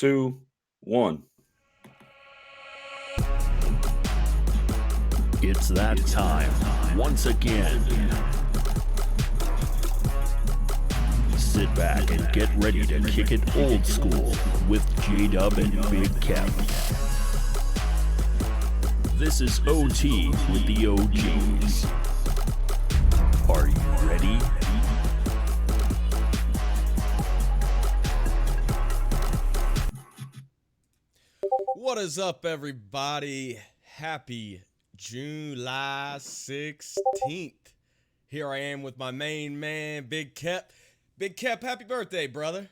2, 1. It's that time once again. Sit back and get ready to kick it old school with J-Dub and Big Kev. This is OT with the OGs. Are you ready? What is up, everybody? Happy July 16th. Here I am with my main man, Big Kep. Big Kep, happy birthday, brother.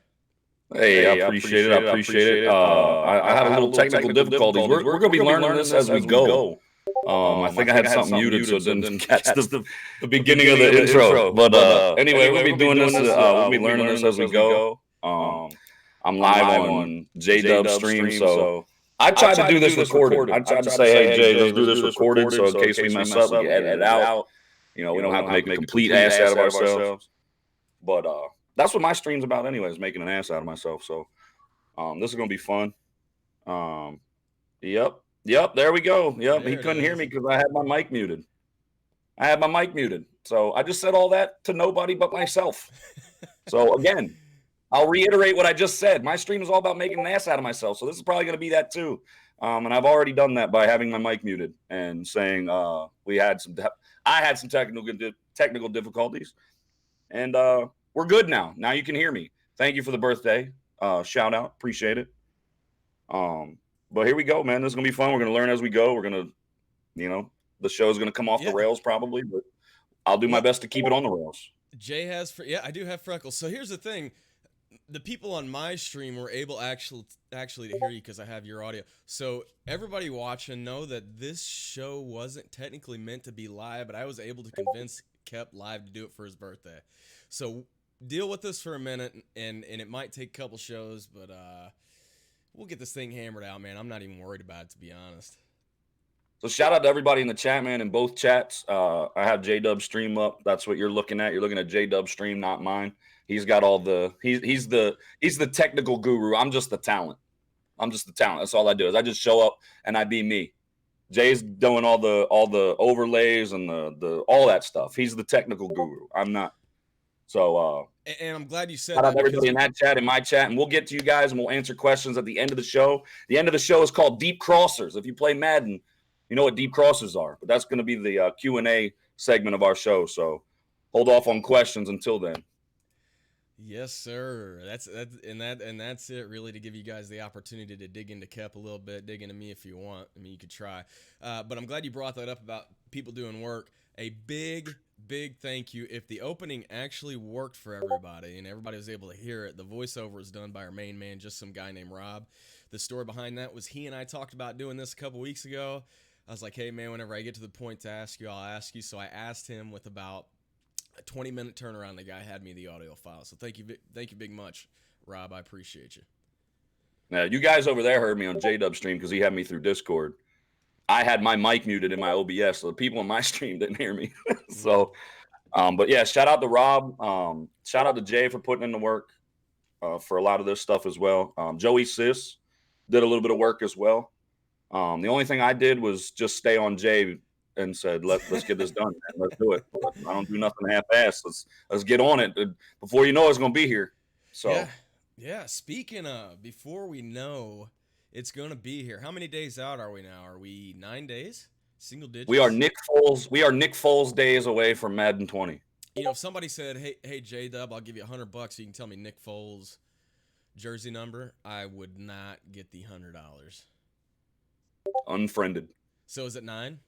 Hey, I appreciate it. I had a little technical difficulties. We're going to be learning this as we go. I think I had something muted, so it didn't catch the beginning of the intro. But anyway, we'll be doing this. We'll be learning this as we go. I'm live on J-Dub's stream, so I tried to do this recorded. I tried to say, hey, Jay, let's do this recorded, so in case we mess up, we can edit it out. You know, we don't have to make a complete ass out of ourselves. But that's what my stream's about anyways, making an ass out of myself. So this is going to be fun. Yep, there we go. Yep, he couldn't hear me because I had my mic muted. So I just said all that to nobody but myself. So again, I'll reiterate what I just said. My stream is all about making an ass out of myself. So this is probably going to be that too. And I've already done that by having my mic muted and saying I had some technical difficulties. And we're good now. Now you can hear me. Thank you for the birthday. Shout out. Appreciate it. But here we go, man. This is going to be fun. We're going to learn as we go. We're going to, the show's going to come off the rails probably, but I'll do my best to keep it on the rails. Jay has, I do have freckles. So here's the thing. The people on my stream were able actually to hear you because I have your audio. So everybody watching know that this show wasn't technically meant to be live, but I was able to convince Kep live to do it for his birthday. So deal with this for a minute, and it might take a couple shows, but we'll get this thing hammered out, man. I'm not even worried about it, to be honest. So shout out to everybody in the chat, man, in both chats. I have J-Dub stream up. That's what you're looking at. You're looking at J-Dub stream, not mine. He's got all the he's the technical guru. I'm just the talent. That's all I do is I just show up and I be me. Jay's doing all the overlays and the all that stuff. He's the technical guru. I'm not. So and I'm glad you said shout that. Out to everybody in that chat, in my chat, and we'll get to you guys and we'll answer questions at the end of the show. The end of the show is called Deep Crossers. If you play Madden, you know what deep crossers are. But that's going to be the Q&A segment of our show. So hold off on questions until then. Yes, sir. That's it. Really, to give you guys the opportunity to dig into Kep a little bit, dig into me if you want. I mean, you could try. But I'm glad you brought that up about people doing work. A big thank you. If the opening actually worked for everybody and everybody was able to hear it, the voiceover was done by our main man, just some guy named Rob. The story behind that was he and I talked about doing this a couple weeks ago. I was like, hey, man, whenever I get to the point to ask you, I'll ask you. So I asked him with about a 20-minute turnaround. The guy had me the audio file. So thank you big much, Rob. I appreciate you. Now, you guys over there heard me on J-Dub stream because he had me through Discord. I had my mic muted in my OBS, so the people on my stream didn't hear me. So, but yeah, shout out to Rob. Shout out to Jay for putting in the work for a lot of this stuff as well. Joey Sis did a little bit of work as well. The only thing I did was just stay on Jay and said, let's get this done, man. Let's do it. I don't do nothing half-assed. Let's get on it. Before you know it's going to be here. So yeah. Speaking of, before we know it's going to be here, how many days out are we now? Are we 9 days? Single digits? We are Nick Foles days away from Madden 20. If somebody said, hey J-Dub, I'll give you $100 so you can tell me Nick Foles' jersey number, I would not get the $100. Unfriended. So is it 9?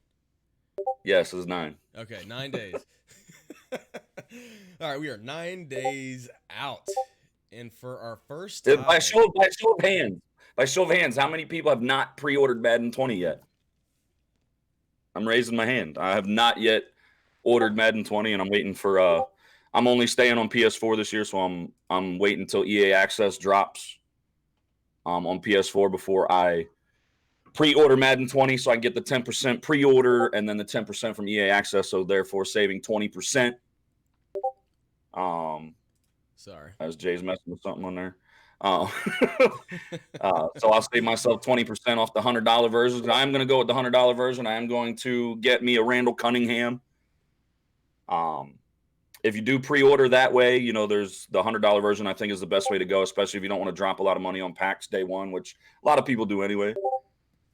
Yes, it's 9. Okay, 9 days. All right, we are 9 days out. And for our first time... By show of hands, how many people have not pre-ordered Madden 20 yet? I'm raising my hand. I have not yet ordered Madden 20, and I'm waiting for... I'm only staying on PS4 this year, so I'm waiting until EA Access drops on PS4 before I pre-order Madden 20, so I can get the 10% pre-order and then the 10% from EA Access, so therefore saving 20%. Sorry. As Jay's messing with something on there. Uh, so I'll save myself 20% off the $100 version. I am going to go with the $100 version. I am going to get me a Randall Cunningham. If you do pre-order that way, there's the $100 version. I think is the best way to go, especially if you don't want to drop a lot of money on packs day one, which a lot of people do anyway.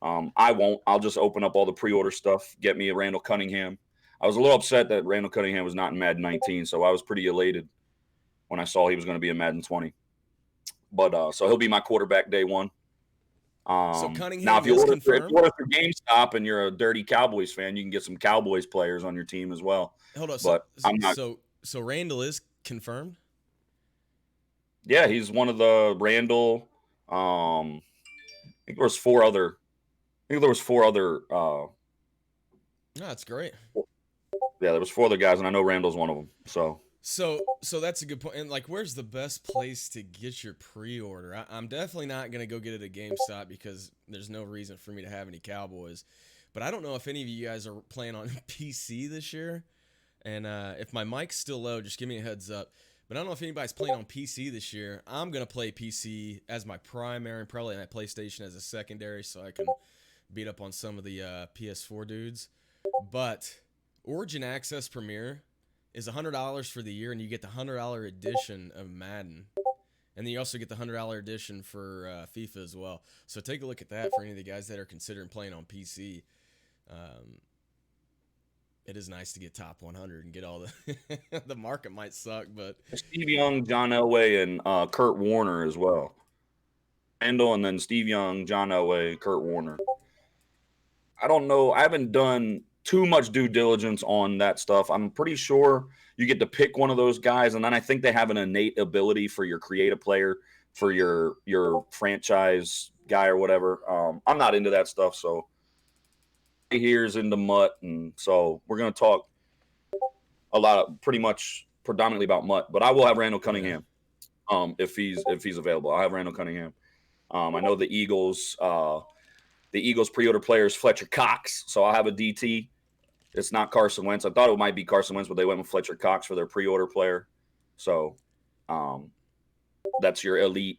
I won't. I'll just open up all the pre-order stuff, get me a Randall Cunningham. I was a little upset that Randall Cunningham was not in Madden 19, so I was pretty elated when I saw he was going to be in Madden 20. But so he'll be my quarterback day one. So Cunningham now, if you is order confirmed? through GameStop and you're a dirty Cowboys fan, you can get some Cowboys players on your team as well. Hold on. But I'm not. So Randall is confirmed? Yeah, he's one of the Randall. I think there was four other. No, that's great. Yeah, there was four other guys, and I know Randall's one of them. So that's a good point. And like, where's the best place to get your pre-order? I'm definitely not gonna go get it at GameStop because there's no reason for me to have any Cowboys. But I don't know if any of you guys are playing on PC this year. And if my mic's still low, just give me a heads up. But I don't know if anybody's playing on PC this year. I'm gonna play PC as my primary, and probably my PlayStation as a secondary, so I can beat up on some of the PS4 dudes. But Origin Access Premier is $100 for the year, and you get the $100 edition of Madden. And then you also get the $100 edition for FIFA as well. So take a look at that for any of the guys that are considering playing on PC. It is nice to get top 100 and get all the the market might suck, but Steve Young, John Elway, and Kurt Warner as well. Randall, and then Steve Young, John Elway, Kurt Warner. I don't know. I haven't done too much due diligence on that stuff. I'm pretty sure you get to pick one of those guys, and then I think they have an innate ability for your creative player, for your franchise guy or whatever. I'm not into that stuff, so here's into Mutt, and so we're going to talk pretty much predominantly about Mutt, but I will have Randall Cunningham if he's available. I'll have Randall Cunningham. I know the Eagles pre-order player is Fletcher Cox, so I'll have a DT. It's not Carson Wentz. I thought it might be Carson Wentz, but they went with Fletcher Cox for their pre-order player. So that's your elite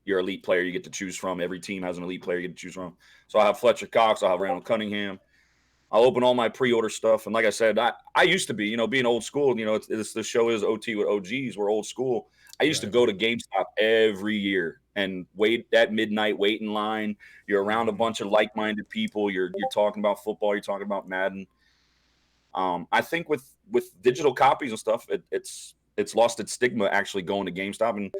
player you get to choose from. Every team has an elite player you get to choose from. So I'll have Fletcher Cox. I'll have Randall Cunningham. I'll open all my pre-order stuff. And like I said, I used to be, being old school, the show is OT with OGs. We're old school. I used to go to GameStop every year and wait at midnight, wait in line. You're around a bunch of like-minded people. You're talking about football. You're talking about Madden. I think with digital copies and stuff, it's lost its stigma actually going to GameStop. And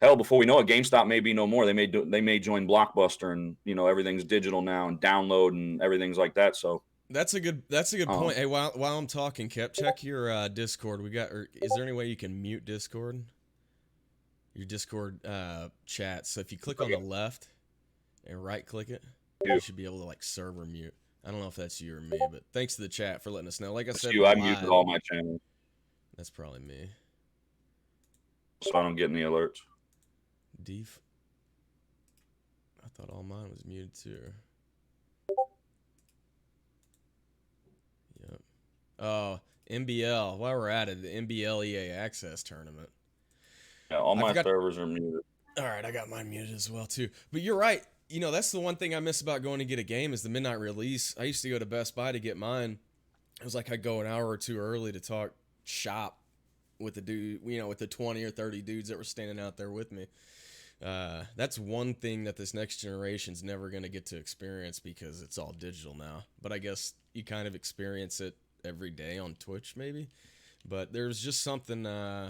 hell, before we know it, GameStop may be no more. They may join Blockbuster, and everything's digital now and download and everything's like that. So that's a good point. Hey, while I'm talking, Kep, check your Discord. Is there any way you can mute Discord? Your Discord chat. So if you click on the left and right click it, you should be able to server mute. I don't know if that's you or me, but thanks to the chat for letting us know. Like I said, I muted all my channels. That's probably me. So I don't get any alerts. I thought all mine was muted too. Yep. Oh, NBL. While we're at it, the NBL EA Access Tournament. Yeah, all my servers are muted. All right, I got mine muted as well too. But you're right. That's the one thing I miss about going to get a game is the midnight release. I used to go to Best Buy to get mine. It was like I'd go an hour or two early to talk shop with the dude, with the 20 or 30 dudes that were standing out there with me. That's one thing that this next generation's never going to get to experience because it's all digital now. But I guess you kind of experience it every day on Twitch maybe. But there's just something, I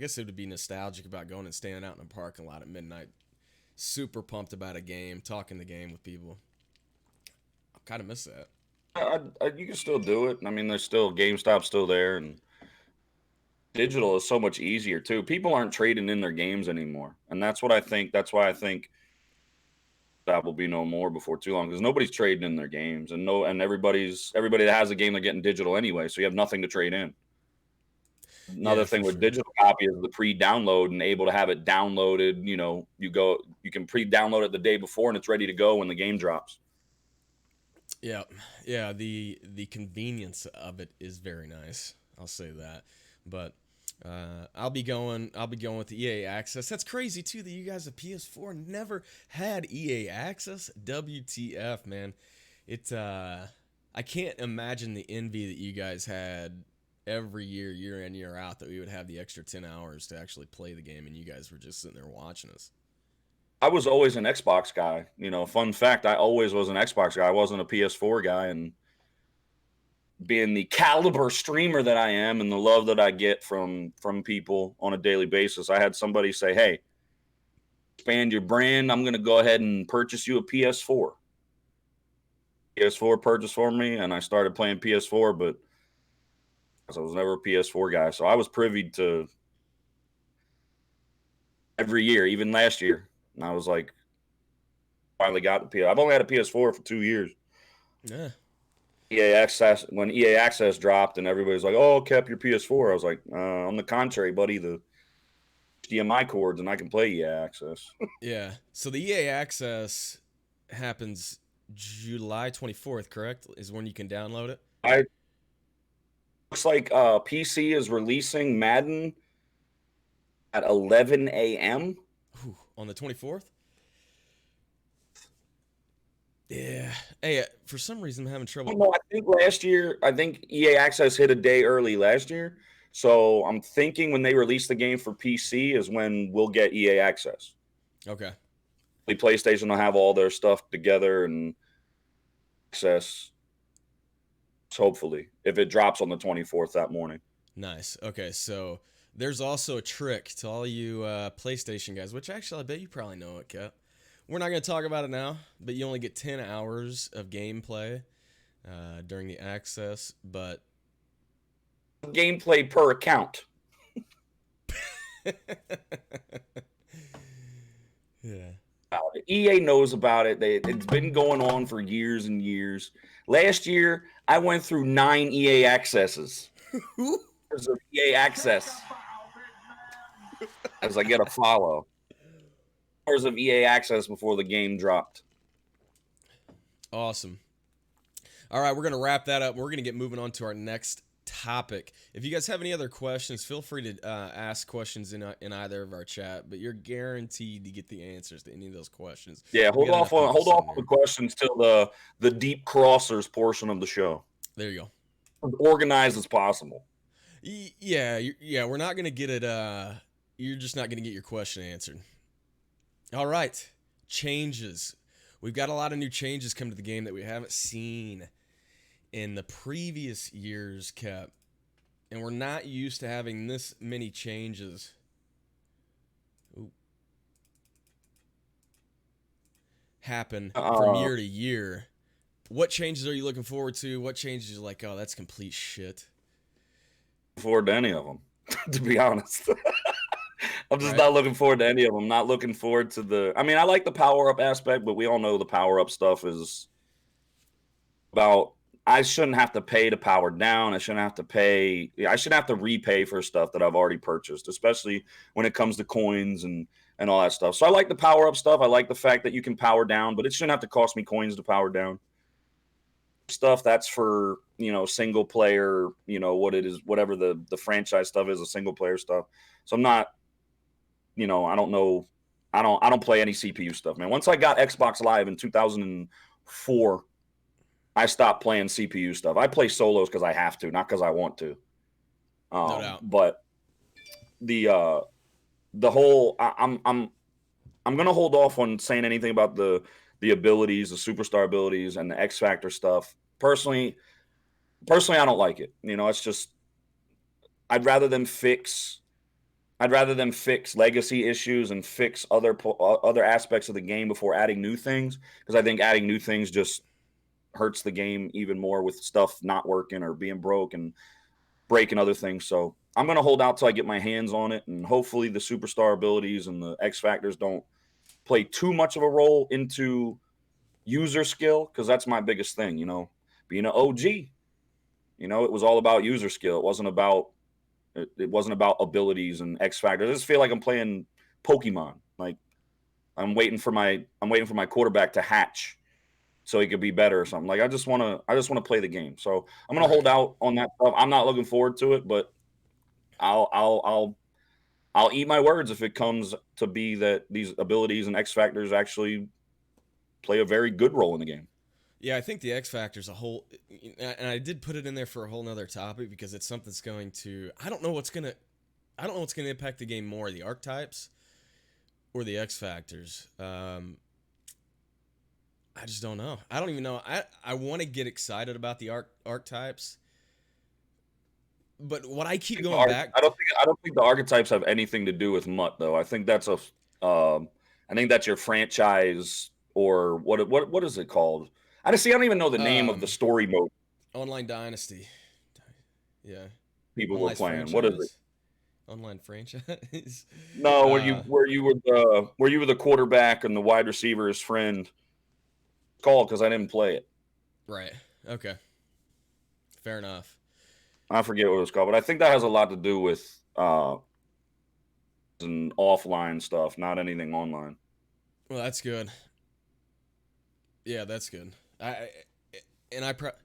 guess it would be nostalgic about going and standing out in a parking lot at midnight. Super pumped about a game, talking the game with people. I kind of miss that. You can still do it. I mean, there's still GameStop still there, and digital is so much easier too. People aren't trading in their games anymore, and that's what I think. That's why I think that will be no more before too long because nobody's trading in their games, and everybody that has a game they're getting digital anyway, so you have nothing to trade in. Another thing with digital copy is the pre-download and able to have it downloaded. You can pre-download it the day before and it's ready to go when the game drops. Yeah. The convenience of it is very nice. I'll say that. But I'll be going with the EA Access. That's crazy too that you guys at PS4 never had EA Access. WTF, man. It's I can't imagine the envy that you guys had every year in, year out, that we would have the extra 10 hours to actually play the game and you guys were just sitting there watching us. I was always an Xbox guy. Fun fact, I always was an Xbox guy. I wasn't a PS4 guy, and being the caliber streamer that I am and the love that I get from people on a daily basis, I had somebody say, "Hey, expand your brand. I'm going to go ahead and purchase you a PS4." PS4 purchased for me, and I started playing PS4, but I was never a PS4 guy, so I was privy to every year, even last year. And I was like, finally got the PS. I've only had a PS4 for 2 years. Yeah. When EA Access dropped and everybody's like, "Oh, kept your PS4," I was like, on the contrary, buddy, the HDMI cords and I can play EA Access. Yeah. So the EA Access happens July 24th, correct? Is when you can download it? Looks like PC is releasing Madden at 11 a.m. On the 24th? Yeah. Hey, for some reason I'm having trouble. No, I think EA Access hit a day early last year. So I'm thinking when they release the game for PC is when we'll get EA Access. Okay. PlayStation will have all their stuff together and access, hopefully, if it drops on the 24th that morning. Nice. Okay, so there's also a trick to all you PlayStation guys, which actually I bet you probably know it, Cap. We're not going to talk about it now, but you only get 10 hours of gameplay during the access, but... Gameplay per account. Yeah. EA knows about it. It's been going on for years and years. Last year, I went through 9 EA accesses. There's an EA access. As I get a follow. Hours of EA access before the game dropped. Awesome. All right, we're going to wrap that up. We're going to get moving on to our next topic. If you guys have any other questions, feel free to ask questions in either of our chat, but you're guaranteed to get the answers to any of those questions. Yeah, hold off on the questions till the deep crossers portion of the show. There you go. As organized as possible. Yeah, we're not going to get it you're just not going to get your question answered. All right, changes. We've got a lot of new changes come to the game that we haven't seen in the previous years, Cap. And we're not used to having this many changes. Happen from year to year. What changes are you looking forward to? What changes are like, oh, that's complete shit? Forward to any of them, to be honest. I'm just not looking forward to any of them. Not looking forward to I like the power-up aspect, but we all know the power-up stuff is about, I shouldn't have to pay to power down. I shouldn't have to repay for stuff that I've already purchased, especially when it comes to coins and all that stuff. So I like the power-up stuff. I like the fact that you can power down, but it shouldn't have to cost me coins to power down. Stuff that's for, single player, what it is, whatever the franchise stuff is, a single player stuff. So I'm not, I don't know. I don't play any CPU stuff, man. Once I got Xbox Live in 2004, I stopped playing CPU stuff. I play solos because I have to, not because I want to. No doubt. But the whole, I'm gonna hold off on saying anything about the abilities, the superstar abilities, and the X Factor stuff. Personally, I don't like it. It's just, I'd rather them fix legacy issues and fix other aspects of the game before adding new things, because I think adding new things just hurts the game even more with stuff not working or being broke and breaking other things. So I'm going to hold out till I get my hands on it, and hopefully the superstar abilities and the X factors don't play too much of a role into user skill, because that's my biggest thing. Being an OG, it was all about user skill. It wasn't about abilities and X factors. I just feel like I'm playing Pokemon. Like I'm waiting for my quarterback to hatch so he could be better or something. Like I just want to play the game. So I'm going to hold out on that stuff. I'm not looking forward to it, but I'll eat my words if it comes to be that these abilities and X factors actually play a very good role in the game. Yeah, I think the X Factor's a whole, and I did put it in there for a whole nother topic because it's something that's going to. I don't know what's gonna impact the game more, the archetypes or the X Factors. I just don't know. I don't even know. I want to get excited about the archetypes, but what I keep going back. I don't think the archetypes have anything to do with MUT though. I think that's I think that's your franchise or what is it called? I don't even know the name of the Um, story mode Online Dynasty. Yeah. people were Online playing. What is it? franchise. Online franchise. No, uh, where you were the quarterback and the wide receiver's friend. Called because I didn't play it. right. Okay. Fair enough. I forget what it was called, but I think that has a lot to do with and offline stuff, not anything online. Well, that's good. Yeah, that's good. I and I That's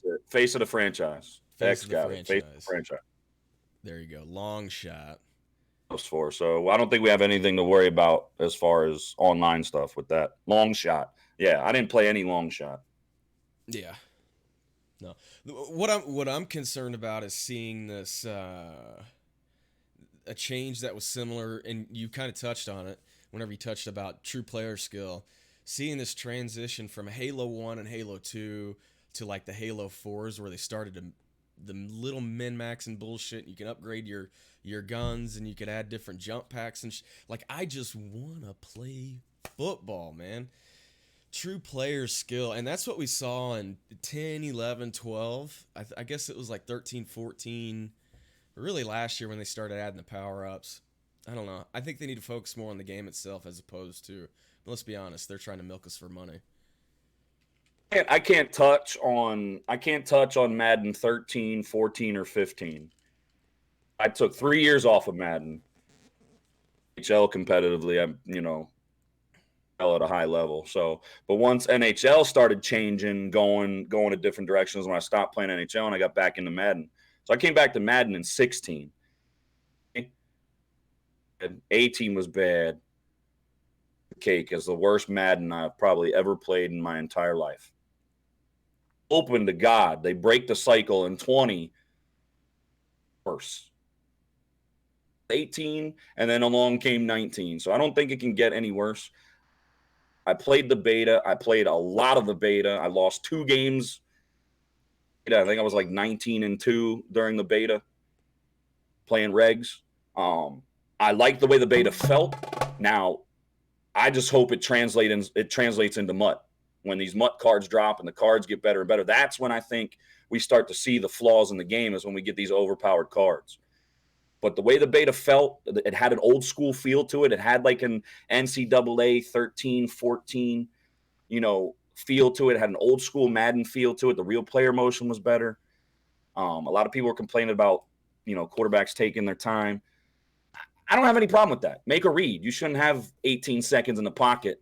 it. Face of the franchise. face X of the got it. Face of the franchise. franchise. There you go. Long shot. For so I don't think we have anything to worry about as far as online stuff with that long shot. Yeah, I didn't play any long shot. Yeah. No. What I'm concerned about is seeing this a change that was similar, and you kind of touched on it whenever you touched about true player skill. Seeing this transition from Halo 1 and Halo 2 to like the Halo 4s where they started to the little min max and bullshit. You can upgrade your guns and you could add different jump packs and like I just want to play football, man. True player skill, and that's what we saw in 10, 11, 12. I guess it was like 13, 14, really last year when they started adding the power ups. I don't know. I think they need to focus more on the game itself as opposed to. But let's be honest, they're trying to milk us for money. I can't touch on Madden 13, 14, or 15. I took 3 years off of Madden. NHL competitively, I'm at a high level. So, but once NHL started changing, going a different directions, when I stopped playing NHL and I got back into Madden. So I came back to Madden in 16. A team was bad. Cake is the worst Madden I've probably ever played in my entire life. Open to God, they break the cycle in 20. Worse. 18, and then along came 19. So I don't think it can get any worse. I played the beta. I played a lot of the beta. I lost 2 games. I think I was like 19-2 during the beta playing regs. I like the way the beta felt. Now, I just hope it translates into MUT. When these MUT cards drop and the cards get better and better, that's when I think we start to see the flaws in the game is when we get these overpowered cards. But the way the beta felt, it had an old school feel to it. It had like an NCAA 13, 14, feel to it. It had an old school Madden feel to it. The real player motion was better. A lot of people were complaining about, quarterbacks taking their time. I don't have any problem with that. Make a read. You shouldn't have 18 seconds in the pocket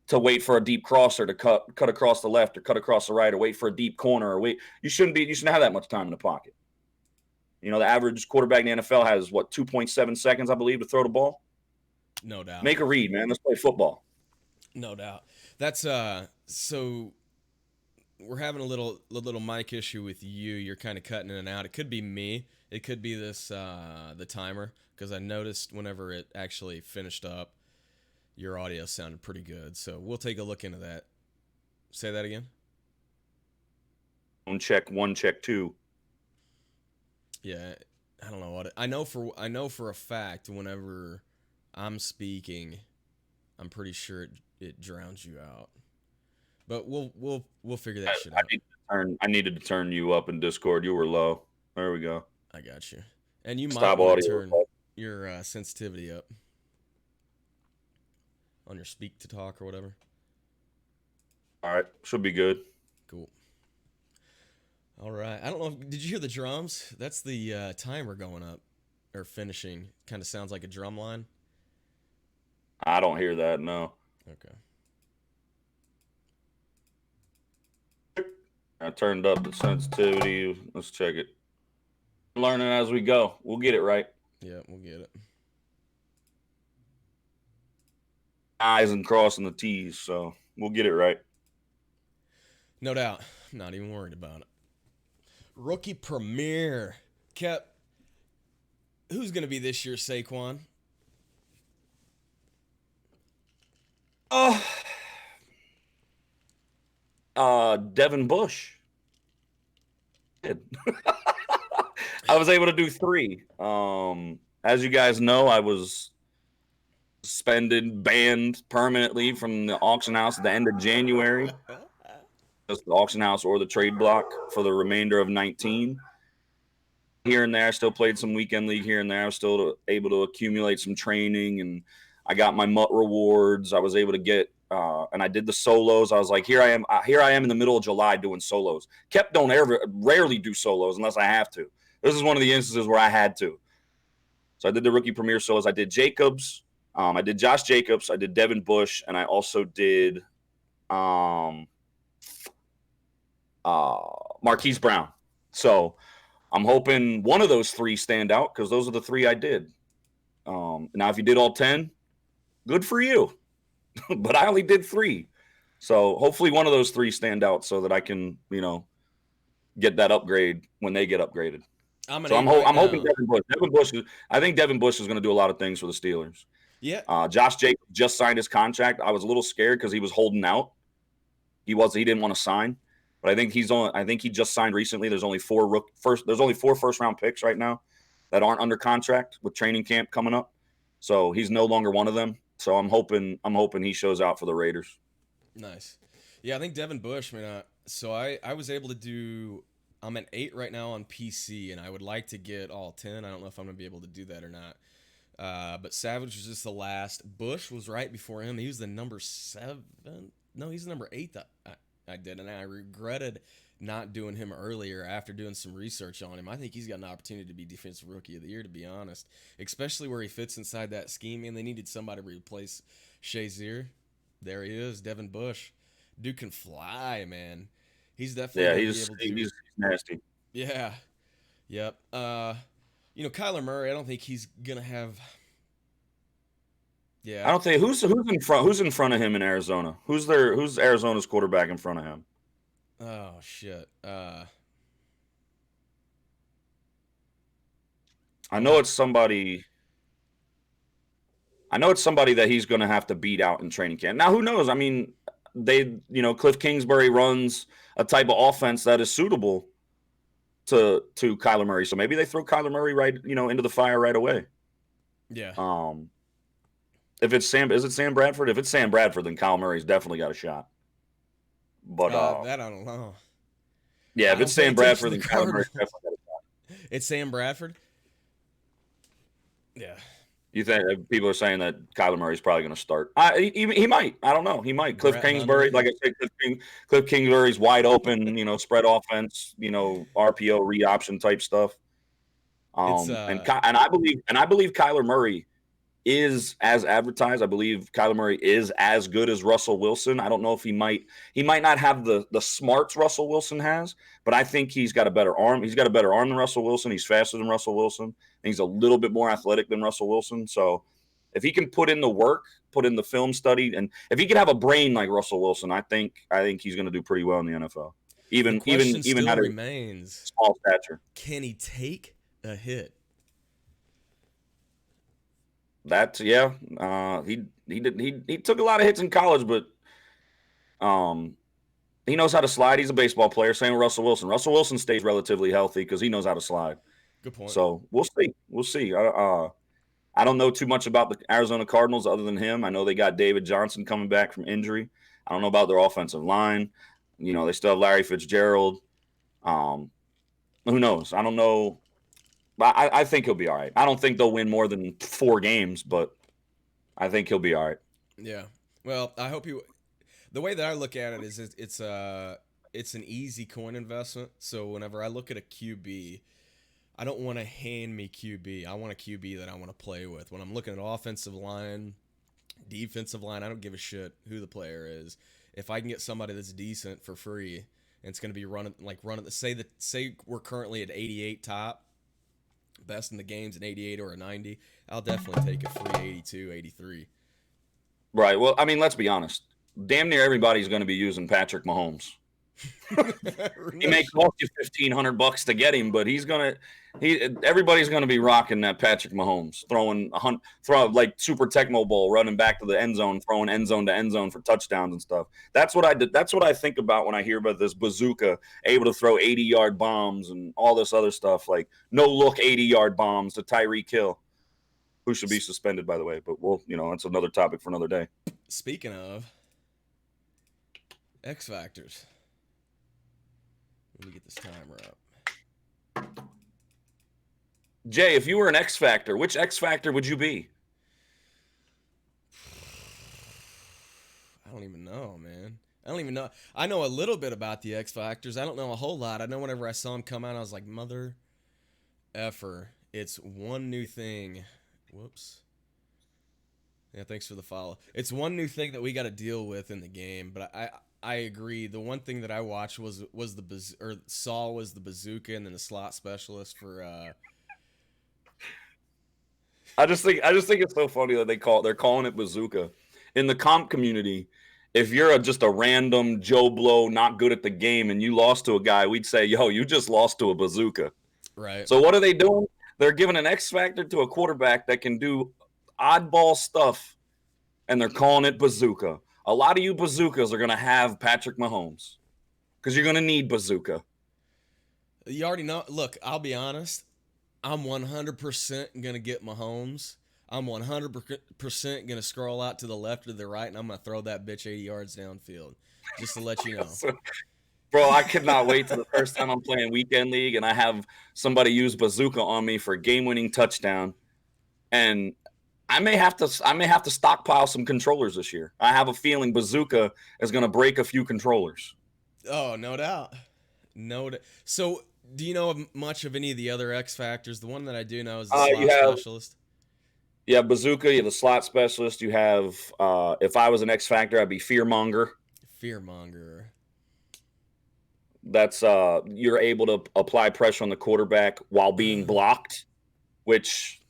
to wait for a deep crosser to cut across the left or cut across the right or wait for a deep corner or wait. You shouldn't have that much time in the pocket. The average quarterback in the NFL has 2.7 seconds, I believe, to throw the ball. No doubt. Make a read, man. Let's play football. No doubt. That's so we're having a little mic issue with you. You're kind of cutting in and out. It could be me. It could be this the timer because I noticed whenever it actually finished up, your audio sounded pretty good. So we'll take a look into that. Say that again. Check 1, check 2. Yeah, I don't know what I know for a fact. Whenever I'm speaking, I'm pretty sure it drowns you out. But we'll figure that shit out. I needed to turn you up in Discord. You were low. There we go. I got you. And you might Stop want to audio. turn your sensitivity up on your speak to talk or whatever. All right, should be good. Cool. All right. I don't know. Did you hear the drums? That's the timer going up or finishing. Kind of sounds like a drum line. I don't hear that. No. Okay. I turned up the sensitivity. Let's check it. Learning as we go. We'll get it right. Yeah, we'll get it. I's and crossing the T's, so we'll get it right. No doubt. Not even worried about it. Rookie premiere. Kep, who's going to be this year's Saquon? Uh, Devin Bush. I was able to do 3. As you guys know, I was suspended, banned permanently from the auction house at the end of January. Just the auction house or the trade block for the remainder of 19. Here and there, I still played some weekend league here and there. I was still able to accumulate some training, and I got my MUT rewards. I was able to get, and I did the solos. I was like, here I am in the middle of July doing solos. Rarely do solos unless I have to. This is one of the instances where I had to. So I did the rookie premiere solos. I did Jacobs. I did Josh Jacobs. I did Devin Bush, and I also did Marquise Brown. So I'm hoping one of those 3 stand out because those are the 3 I did. Now, if you did all 10, good for you. But I only did 3. So hopefully one of those 3 stand out so that I can, get that upgrade when they get upgraded. I'm hoping Devin Bush. I think Devin Bush is going to do a lot of things for the Steelers. Yeah. Josh Jacobs just signed his contract. I was a little scared because he was holding out. He didn't want to sign, but I think he just signed recently. There's only 4 first round picks right now that aren't under contract with training camp coming up. So he's no longer one of them. So I'm hoping he shows out for the Raiders. Nice. Yeah, I think Devin Bush, man. So I was able to do. I'm at 8 right now on PC, and I would like to get all 10. I don't know if I'm gonna be able to do that or not. But Savage was just the last. Bush was right before him. He was the number 7. No, he's the number 8 that I did, and I regretted not doing him earlier after doing some research on him. I think he's got an opportunity to be Defensive Rookie of the Year, to be honest, especially where he fits inside that scheme. And they needed somebody to replace Shazier. There he is, Devin Bush. Dude can fly, man. He's definitely he's nasty. Yeah. Yep. Kyler Murray, I don't think he's gonna have. Yeah. I don't think who's in front of him in Arizona. Who's Arizona's quarterback in front of him? Oh shit. I know it's somebody. That he's going to have to beat out in training camp. Now, who knows? I mean, Cliff Kingsbury runs a type of offense that is suitable to Kyler Murray. So maybe they throw Kyler Murray right, into the fire right away. Yeah. If it's is it Sam Bradford? If it's Sam Bradford, then Kyler Murray's definitely got a shot. But that I don't know. Yeah, if it's Sam Bradford, then Kyler Murray's definitely got a shot. It's Sam Bradford. Yeah. You think people are saying that Kyler Murray's probably going to start? He might. I don't know. He might. Cliff Kingsbury, like I said, Cliff Kingsbury's wide open. Spread offense. RPO read option type stuff. And I believe Kyler Murray is as advertised. I believe Kyler Murray is as good as Russell Wilson. I don't know if he might not have the smarts Russell Wilson has, but I think he's got a better arm. He's got a better arm than Russell Wilson. He's faster than Russell Wilson. And he's a little bit more athletic than Russell Wilson. So if he can put in the work, put in the film study, and if he can have a brain like Russell Wilson, I think he's going to do pretty well in the NFL. Even still remains small stature. Can he take a hit? That's he took a lot of hits in college, but he knows how to slide. He's a baseball player. Same with Russell Wilson. Russell Wilson stays relatively healthy because he knows how to slide. Good point. So we'll see. I don't know too much about the Arizona Cardinals other than him. I know they got David Johnson coming back from injury. I don't know about their offensive line. They still have Larry Fitzgerald. Who knows? I don't know. I think he'll be all right. I don't think they'll win more than 4 games, but I think he'll be all right. Yeah. Well, I hope he. The way that I look at it is it's an easy coin investment. So whenever I look at a QB, I don't want to hand me QB. I want a QB that I want to play with. When I'm looking at offensive line, defensive line, I don't give a shit who the player is. If I can get somebody that's decent for free, and it's going to be running. Say we're currently at 88 top. best in the game's an 88 or a 90, I'll definitely take a free 82, 83. Right. Well, I mean, let's be honest. Damn near everybody's going to be using Patrick Mahomes. He No may shit. cost you $1,500 to get him, but everybody's gonna be rocking that Patrick Mahomes, throw like Super Tecmo Bowl, running back to the end zone, throwing end zone to end zone for touchdowns and stuff. That's what I did. That's what I think about when I hear about this bazooka, able to throw 80-yard bombs and all this other stuff, like no look 80-yard bombs to Tyreek Hill, who should be suspended, by the way. But that's another topic for another day. Speaking of X Factors, let me get this timer up. Jay, if you were an X Factor, which X Factor would you be? I don't even know, man. I don't even know. I know a little bit about the X Factors. I don't know a whole lot. I know whenever I saw them come out, I was like, mother effer. It's one new thing. Whoops. Yeah, thanks for the follow. It's one new thing that we got to deal with in the game, but I agree. The one thing that I watched was saw was the bazooka and then the slot specialist for I just think it's so funny that they're calling it bazooka. In the comp community, if you're just a random Joe Blow, not good at the game, and you lost to a guy, we'd say, yo, you just lost to a bazooka. right. So what are they doing? They're giving an X factor to a quarterback that can do oddball stuff, and they're calling it bazooka. A lot of you bazookas are going to have Patrick Mahomes because you're going to need bazooka. You already know. Look, I'll be honest. I'm 100% going to get Mahomes. I'm 100% going to scroll out to the left or the right, and I'm going to throw that bitch 80 yards downfield. Just to let you know. Bro, I could not wait till the first time I'm playing Weekend League and I have somebody use bazooka on me for a game-winning touchdown. And I may have to stockpile some controllers this year. I have a feeling bazooka is going to break a few controllers. Oh, no doubt. So, do you know much of any of the other X Factors? The one that I do know is the slot specialist. Yeah, bazooka, you have the slot specialist. You have, if I was an X Factor, I'd be Fearmonger. Fearmonger. That's, you're able to apply pressure on the quarterback while being blocked, which,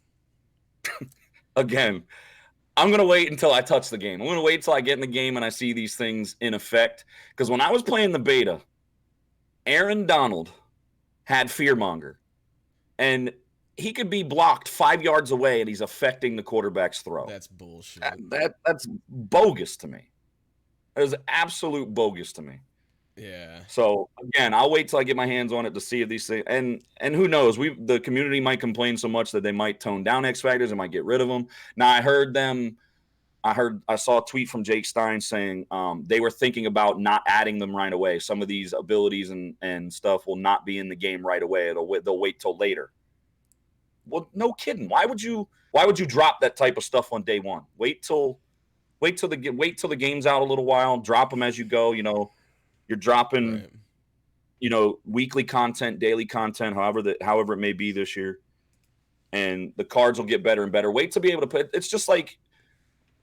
again, I'm going to wait until I touch the game. I'm going to wait until I get in the game and I see these things in effect. Because when I was playing the beta, Aaron Donald had Fearmonger. And he could be blocked 5 yards away and he's affecting the quarterback's throw. That's bullshit. That's bogus to me. That is absolute bogus to me. Yeah. So again, I'll wait till I get my hands on it to see if these things, and who knows, the community might complain so much that they might tone down X Factors and might get rid of them. Now I saw a tweet from Jake Stein saying they were thinking about not adding them right away. Some of these abilities and stuff will not be in the game right away. They'll wait till later. Well, no kidding. Why would you drop that type of stuff on day one? Wait till the game's out a little while. Drop them as you go. You're dropping, right. Weekly content, daily content, however it may be this year, and the cards will get better and better. Wait to be able to put. It's just like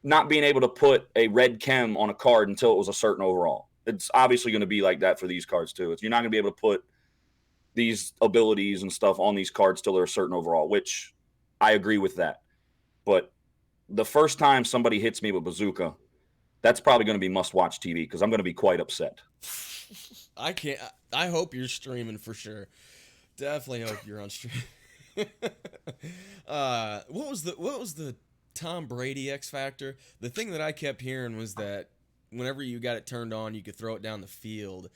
not being able to put a red chem on a card until it was a certain overall. It's obviously going to be like that for these cards too. You're not going to be able to put these abilities and stuff on these cards till they're a certain overall, which I agree with that. But the first time somebody hits me with bazooka, that's probably going to be must-watch TV because I'm going to be quite upset. I hope you're streaming for sure. Definitely hope you're on stream. What was the Tom Brady X Factor? The thing that I kept hearing was that whenever you got it turned on, you could throw it down the field,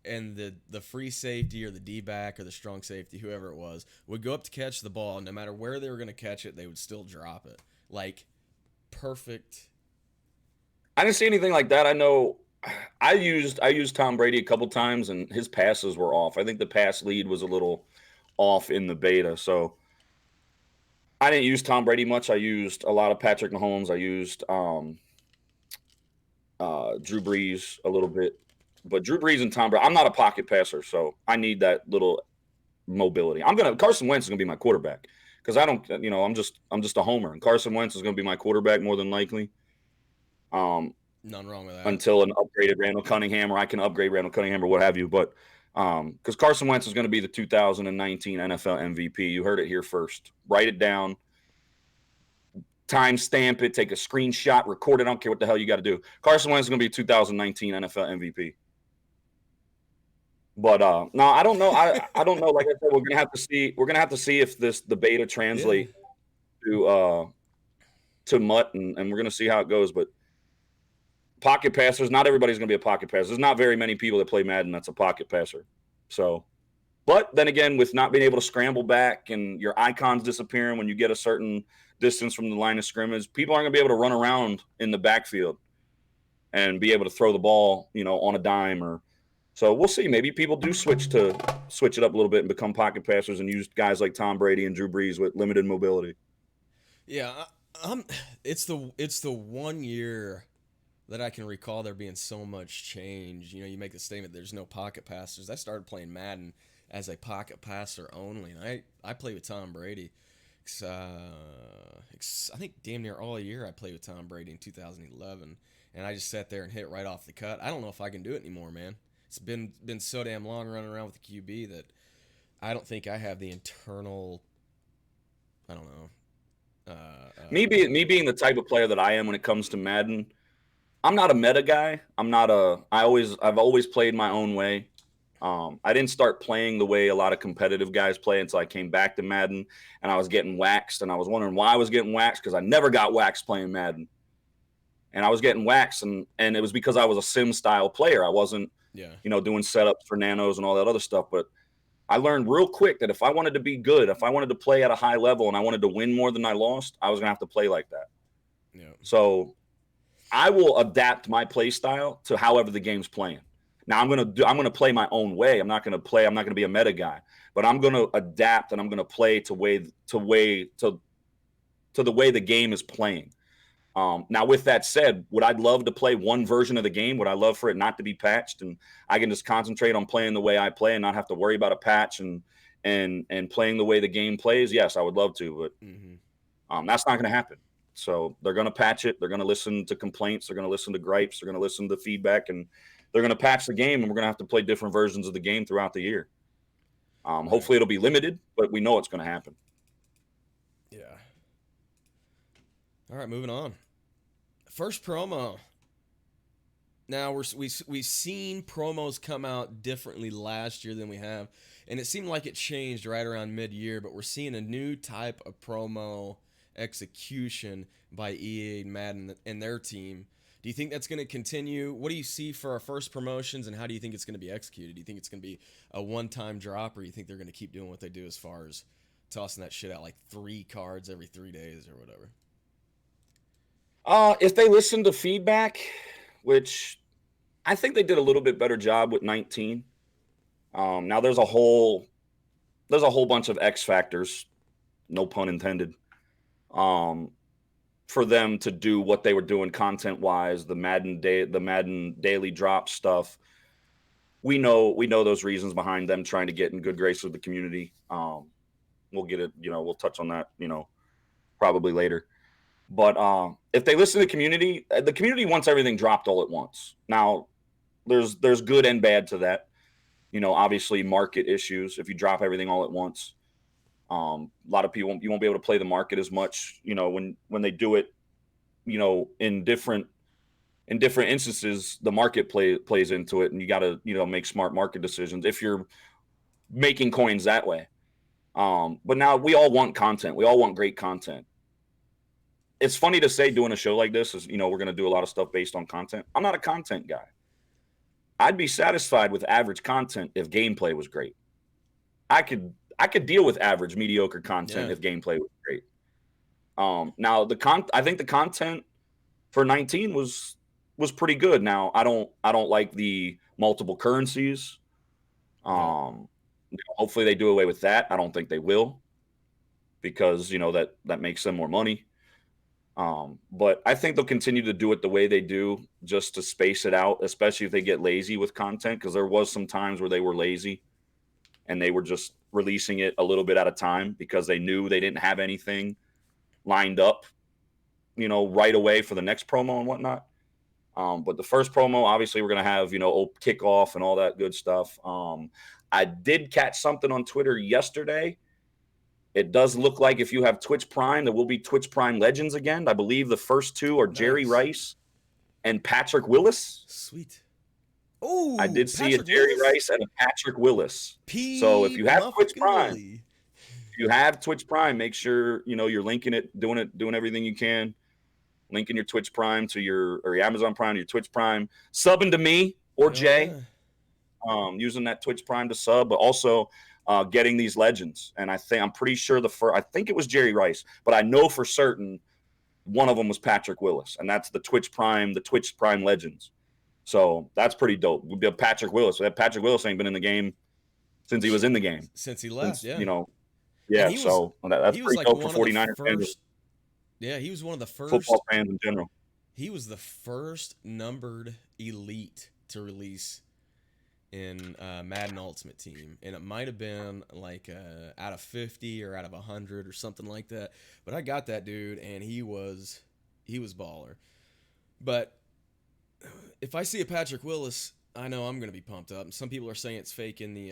and the free safety or the D-back or the strong safety, whoever it was, would go up to catch the ball. No matter where they were going to catch it, they would still drop it. Like, perfect. I didn't see anything like that. I know I used Tom Brady a couple times, and his passes were off. I think the pass lead was a little off in the beta, so I didn't use Tom Brady much. I used a lot of Patrick Mahomes. I used Drew Brees a little bit, but Drew Brees and Tom Brady. I'm not a pocket passer, so I need that little mobility. Carson Wentz is gonna be my quarterback because I don't. I'm just a homer, and Carson Wentz is gonna be my quarterback more than likely. None wrong with that. Until an upgraded Randall Cunningham, or I can upgrade Randall Cunningham or what have you. But Because Carson Wentz is going to be the 2019 NFL MVP. You heard it here first. Write it down, time stamp it, take a screenshot, record it. I don't care what the hell you got to do. Carson Wentz is going to be 2019 NFL MVP. But no, I don't know. I don't know. Like I said, we're gonna have to see. We're gonna have to see if the beta translate to Mutt, and we're gonna see how it goes. But pocket passers, not everybody's gonna be a pocket passer. There's not very many people that play Madden that's a pocket passer. So, but then again, with not being able to scramble back and your icons disappearing when you get a certain distance from the line of scrimmage, people aren't gonna be able to run around in the backfield and be able to throw the ball, on a dime or. So we'll see. Maybe people do switch it up a little bit and become pocket passers and use guys like Tom Brady and Drew Brees with limited mobility. Yeah, it's the 1 year that I can recall there being so much change. You make the statement there's no pocket passers. I started playing Madden as a pocket passer only, and I played with Tom Brady. I think damn near all year I played with Tom Brady in 2011, and I just sat there and hit right off the cut. I don't know if I can do it anymore, man. It's been so damn long running around with the QB that I don't think I have the internal. I don't know. Me being the type of player that I am when it comes to Madden, I'm not a meta guy. I've always played my own way. I didn't start playing the way a lot of competitive guys play until I came back to Madden, and I was getting waxed, and I was wondering why I was getting waxed because I never got waxed playing Madden, and I was getting waxed, and it was because I was a sim style player. I wasn't. Doing setups for nanos and all that other stuff. But I learned real quick that if I wanted to be good, if I wanted to play at a high level and I wanted to win more than I lost, I was going to have to play like that. Yeah. So I will adapt my play style to however the game's playing. Now I'm going to play my own way. I'm not going to be a meta guy, but I'm going to adapt and I'm going to play to the way the game is playing. Now, with that said, would I love to play one version of the game? Would I love for it not to be patched and I can just concentrate on playing the way I play and not have to worry about a patch and playing the way the game plays? Yes, I would love to, but that's not going to happen. So they're going to patch it. They're going to listen to complaints. They're going to listen to gripes. They're going to listen to feedback, and they're going to patch the game, and we're going to have to play different versions of the game throughout the year. Hopefully it'll be limited, but we know it's going to happen. Yeah. All right, moving on. First promo. Now we've seen promos come out differently last year than we have, and it seemed like it changed right around mid-year. But we're seeing a new type of promo execution by EA and Madden and their team. Do you think that's going to continue? What do you see for our first promotions, and how do you think it's going to be executed? Do you think it's going to be a one-time drop, or do you think they're going to keep doing what they do as far as tossing that shit out like 3 cards every 3 days or whatever? If they listen to feedback, which I think they did a little bit better job with 19. Now there's a whole bunch of X factors, no pun intended, for them to do what they were doing content wise. The Madden daily drop stuff. We know those reasons behind them trying to get in good graces with the community. We'll get it. We'll touch on that. Probably later. But if they listen to the community wants everything dropped all at once. Now, there's good and bad to that. Obviously market issues. If you drop everything all at once, a lot of people, you won't be able to play the market as much. When they do it, in different instances, the market plays into it, and you got to make smart market decisions if you're making coins that way. But now we all want content. We all want great content. It's funny to say doing a show like this is, we're going to do a lot of stuff based on content. I'm not a content guy. I'd be satisfied with average content if gameplay was great. I could deal with average, mediocre content if gameplay was great. Now I think the content for 19 was pretty good. Now I don't like the multiple currencies. Hopefully they do away with that. I don't think they will, because that makes them more money. But I think they'll continue to do it the way they do, just to space it out, especially if they get lazy with content, because there was some times where they were lazy and they were just releasing it a little bit at a time because they knew they didn't have anything lined up, right away for the next promo and whatnot. But the first promo, obviously, we're gonna have old kickoff and all that good stuff. I did catch something on Twitter yesterday. It does look like if you have Twitch Prime, there will be Twitch Prime Legends again. I believe the first two are Jerry Rice and Patrick Willis. Sweet. Oh, I did see a Jerry Rice and a Patrick Willis. So if you have Twitch Prime, make sure you're linking it, doing everything you can, linking your Twitch Prime to your Amazon Prime to your Twitch Prime, subbing to me or Jay, using that Twitch Prime to sub, but also getting these legends. And I'm pretty sure I think it was Jerry Rice, but I know for certain one of them was Patrick Willis, and that's the Twitch Prime Legends. So that's pretty dope. We have Patrick Willis. Patrick Willis ain't been in the game since he was in the game. Since he left, that's pretty dope for 49ers fans. Yeah, he was one of the first football fans in general. He was the first numbered elite to release in Madden Ultimate Team, and it might have been like out of 50 or out of 100 or something like that. But I got that dude, and he was baller. But if I see a Patrick Willis, I know I'm gonna be pumped up. And some people are saying it's fake in the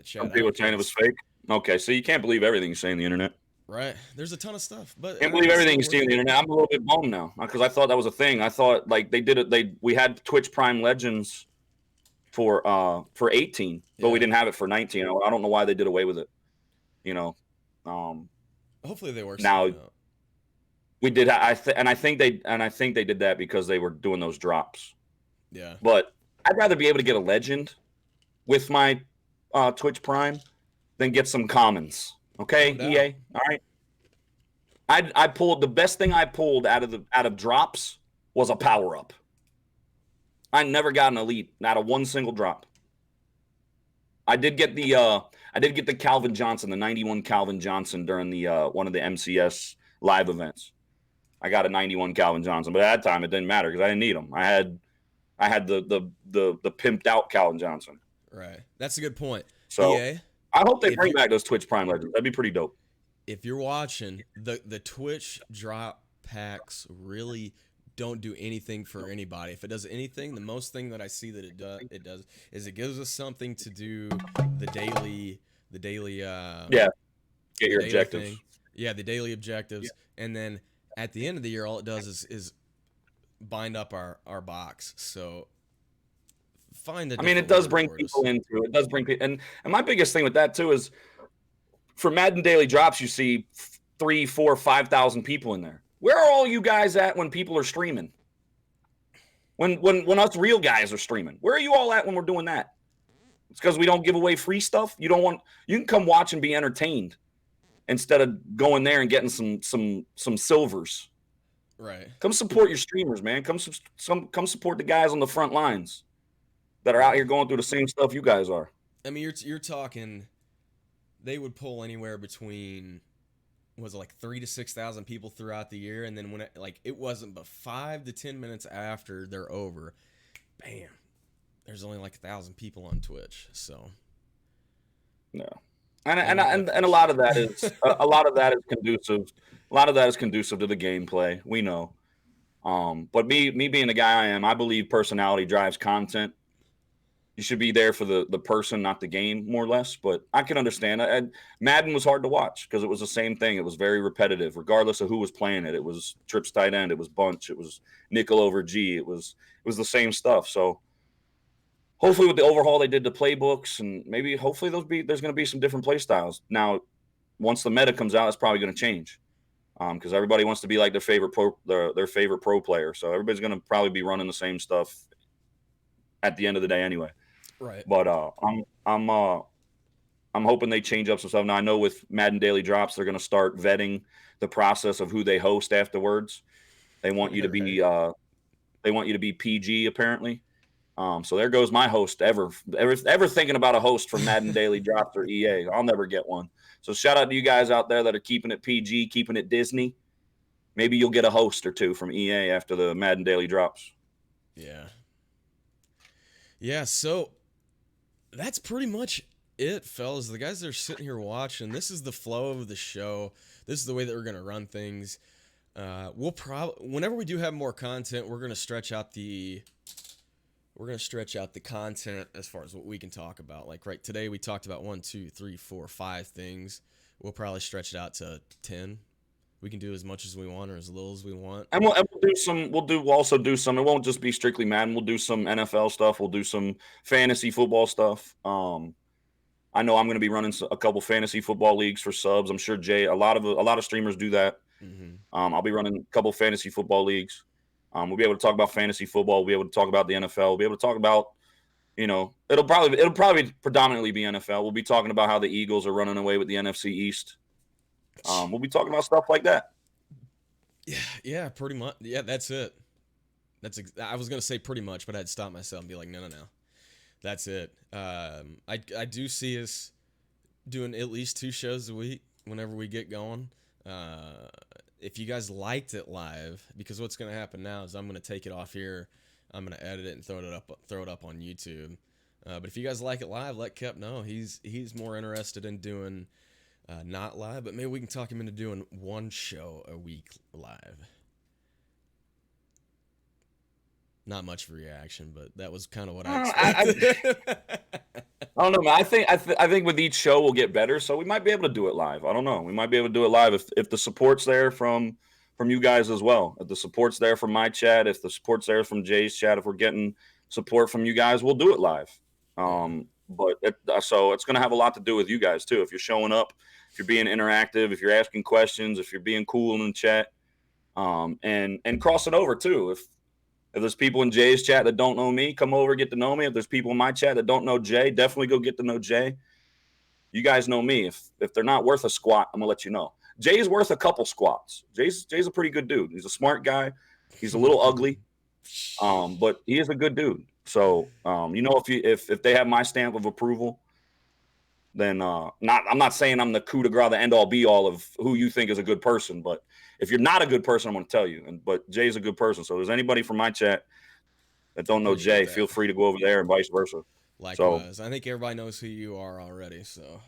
chat. Some people are saying it was fake. Okay, so you can't believe everything you say on the internet. Right. There's a ton of stuff, but can't believe everything you see on the internet. I'm a little bit bummed now because I thought that was a thing. I thought like they did it. We had Twitch Prime Legends for 18, but we didn't have it for 19. I don't know why they did away with it. Hopefully they work now. We did. I think they did that because they were doing those drops. Yeah. But I'd rather be able to get a legend with my Twitch Prime than get some commons. Okay, no EA. All right. I pulled the best thing I pulled out of drops was a power up. I never got an elite out of one single drop. I did get the Calvin Johnson, the 91 Calvin Johnson during the one of the MCS live events. I got a 91 Calvin Johnson, but at that time it didn't matter because I didn't need him. I had the pimped out Calvin Johnson. Right. That's a good point. So EA, I hope they bring back those Twitch Prime Legends. That'd be pretty dope. If you're watching, the Twitch drop packs really don't do anything for anybody. If it does anything, the most thing that I see that it does is it gives us something to do the daily get your objectives. Thing. Yeah, the daily objectives. Yeah. And then at the end of the year all it does is bind up our box. So it does bring people into it. It does bring people, and my biggest thing with that too is for Madden Daily Drops, you see 3, 4, 5,000 people in there. Where are all you guys at when people are streaming? When us real guys are streaming, where are you all at when we're doing that? It's because we don't give away free stuff. You can come watch and be entertained instead of going there and getting some silvers. Right. Come support your streamers, man. Come support the guys on the front lines that are out here going through the same stuff you guys are. I mean, you're talking. They would pull anywhere between, was it like 3,000 to 6,000 people throughout the year, and then when it wasn't but 5 to 10 minutes after they're over, bam, there's only like 1,000 people on Twitch. So, no, and a lot of that is a lot of that is conducive. A lot of that is conducive to the gameplay. We know, but me being the guy I am, I believe personality drives content. You should be there for the person, not the game, more or less. But I can understand. Madden was hard to watch because it was the same thing. It was very repetitive, regardless of who was playing it. It was trips tight end. It was bunch. It was nickel over G. It was the same stuff. So hopefully, with the overhaul they did to playbooks, and maybe hopefully there's going to be some different play styles. Now, once the meta comes out, it's probably going to change because everybody wants to be like their favorite pro player. So everybody's going to probably be running the same stuff at the end of the day, anyway. Right. But I'm hoping they change up some stuff. Now I know with Madden Daily Drops, they're going to start vetting the process of who they host afterwards. They want you to be PG apparently. So there goes my host ever thinking about a host for Madden Daily Drops or EA. I'll never get one. So shout out to you guys out there that are keeping it PG, keeping it Disney. Maybe you'll get a host or two from EA after the Madden Daily Drops. Yeah. Yeah, so that's pretty much it, fellas. The guys that are sitting here watching, this is the flow of the show. This is the way that we're going to run things. We'll probably whenever we do have more content, we're gonna stretch out the content as far as what we can talk about. Like right today, we talked about 1, 2, 3, 4, 5 things. We'll probably stretch it out to 10. We can do as much as we want or as little as we want. And we'll do some. We'll also do some. It won't just be strictly Madden. We'll do some NFL stuff. We'll do some fantasy football stuff. I know I'm going to be running a couple fantasy football leagues for subs. I'm sure Jay, a lot of streamers do that. Mm-hmm. I'll be running a couple fantasy football leagues. We'll be able to talk about fantasy football. We'll be able to talk about the NFL. We'll be able to talk about, it'll probably predominantly be NFL. We'll be talking about how the Eagles are running away with the NFC East. We'll be talking about stuff like that. Yeah, pretty much. Yeah, that's it. I was gonna say pretty much, but I had to stop myself and be like, no. That's it. I do see us doing at least 2 shows a week whenever we get going. If you guys liked it live, because what's going to happen now is I'm going to take it off here. I'm going to edit it and throw it up on YouTube. But if you guys like it live, let Kep know. He's more interested in doing not live, but maybe we can talk him into doing 1 show a week live. Not much reaction, but that was kind of what I expected. I don't know, man. I think with each show we'll get better, so we might be able to do it live. I don't know. We might be able to do it live if the support's there from you guys as well. If the support's there from my chat, if the support's there from Jay's chat, if we're getting support from you guys, we'll do it live. So it's going to have a lot to do with you guys too. If you're showing up, if you're being interactive, if you're asking questions, if you're being cool in the chat, and crossing over too. If there's people in Jay's chat that don't know me, come over, get to know me. If there's people in my chat that don't know Jay, definitely go get to know Jay. You guys know me. If they're not worth a squat, I'm gonna let you know. Jay's worth a couple squats. Jay's a pretty good dude. He's a smart guy. He's a little ugly, but he is a good dude. So if they have my stamp of approval, then I'm not saying I'm the coup de grace, the end all be all of who you think is a good person, but if you're not a good person, I'm going to tell you. But Jay's a good person. So if there's anybody from my chat that don't know Jay, feel free to go over there and vice versa. Likewise. So, I think everybody knows who you are already. So,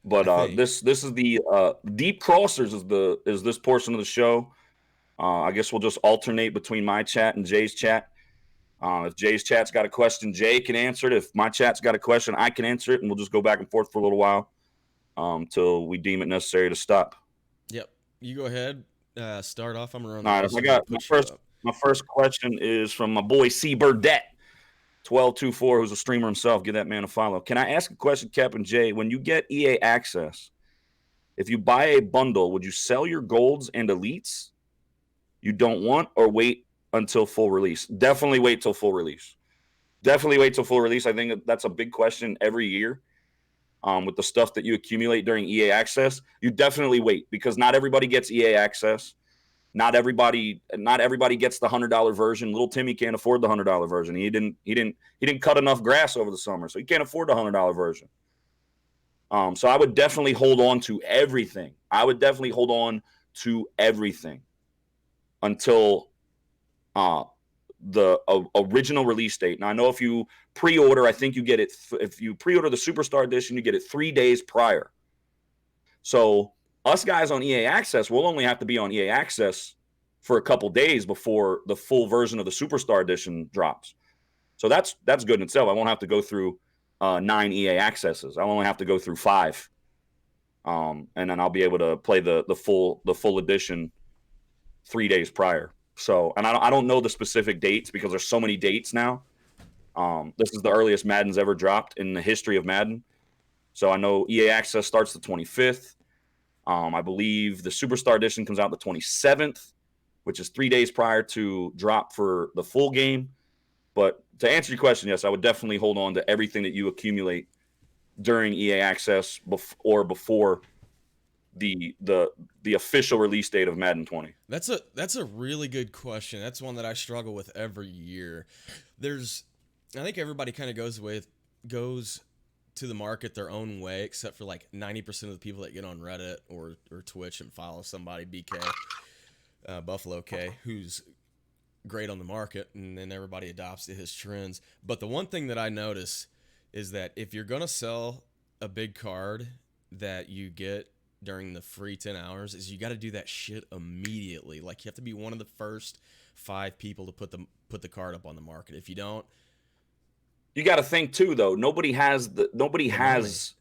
but this is the Deep Crossers is this portion of the show. I guess we'll just alternate between my chat and Jay's chat. If Jay's chat's got a question, Jay can answer it. If my chat's got a question, I can answer it, and we'll just go back and forth for a little while till we deem it necessary to stop. Yep. You go ahead. Start off. I'm going to run. All right. I got my first question is from my boy C. Burdette, 1224, who's a streamer himself. Give that man a follow. Can I ask a question, Cap and Jay? When you get EA access, if you buy a bundle, would you sell your golds and elites you don't want, or wait until full release? Definitely wait till full release. I think that's a big question every year. With the stuff that you accumulate during EA access, you definitely wait, because not everybody gets EA access. Not everybody gets the $100 version. Little Timmy can't afford the $100 version. He didn't cut enough grass over the summer, so he can't afford the $100 version. So I would definitely hold on to everything. Until the original release date. Now, I know if you pre-order, I think you get it. If you pre-order the Superstar Edition, you get it 3 days prior. So us guys on EA Access, we'll only have to be on EA Access for a couple days before the full version of the Superstar Edition drops. So that's good in itself. I won't have to go through 9 EA Accesses. I'll only have to go through 5, and then I'll be able to play the full edition 3 days prior. So, and I don't know the specific dates because there's so many dates now. This is the earliest Madden's ever dropped in the history of Madden. So I know EA Access starts the 25th. I believe the Superstar Edition comes out the 27th, which is 3 days prior to drop for the full game. But to answer your question, yes, I would definitely hold on to everything that you accumulate during EA Access or before the official release date of Madden 20. That's a really good question. That's one that I struggle with every year. I think everybody kind of goes to the market their own way, except for like 90% of the people that get on Reddit or Twitch and follow somebody, BK, Buffalo K, who's great on the market, and then everybody adopts his trends. But the one thing that I notice is that if you're going to sell a big card that you get during the free 10 hours is you got to do that shit immediately. Like you have to be one of the first 5 people to put the card up on the market. If you don't, You got to think too, though. Nobody has nobody has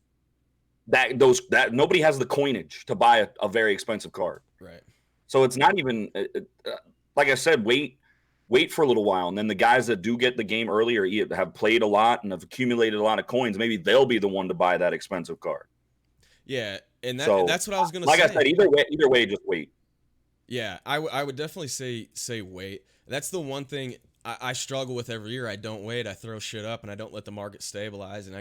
nobody has the coinage to buy a very expensive card. right? So it's not even like I said, wait for a little while, and then the guys that do get the game early or have played a lot and have accumulated a lot of coins, maybe they'll be the one to buy that expensive card. Yeah, and So that's what I was gonna like say. I said, either way, just wait. Yeah, I would definitely say wait. That's the one thing I struggle with every year. I don't wait. I throw shit up and I don't let the market stabilize. And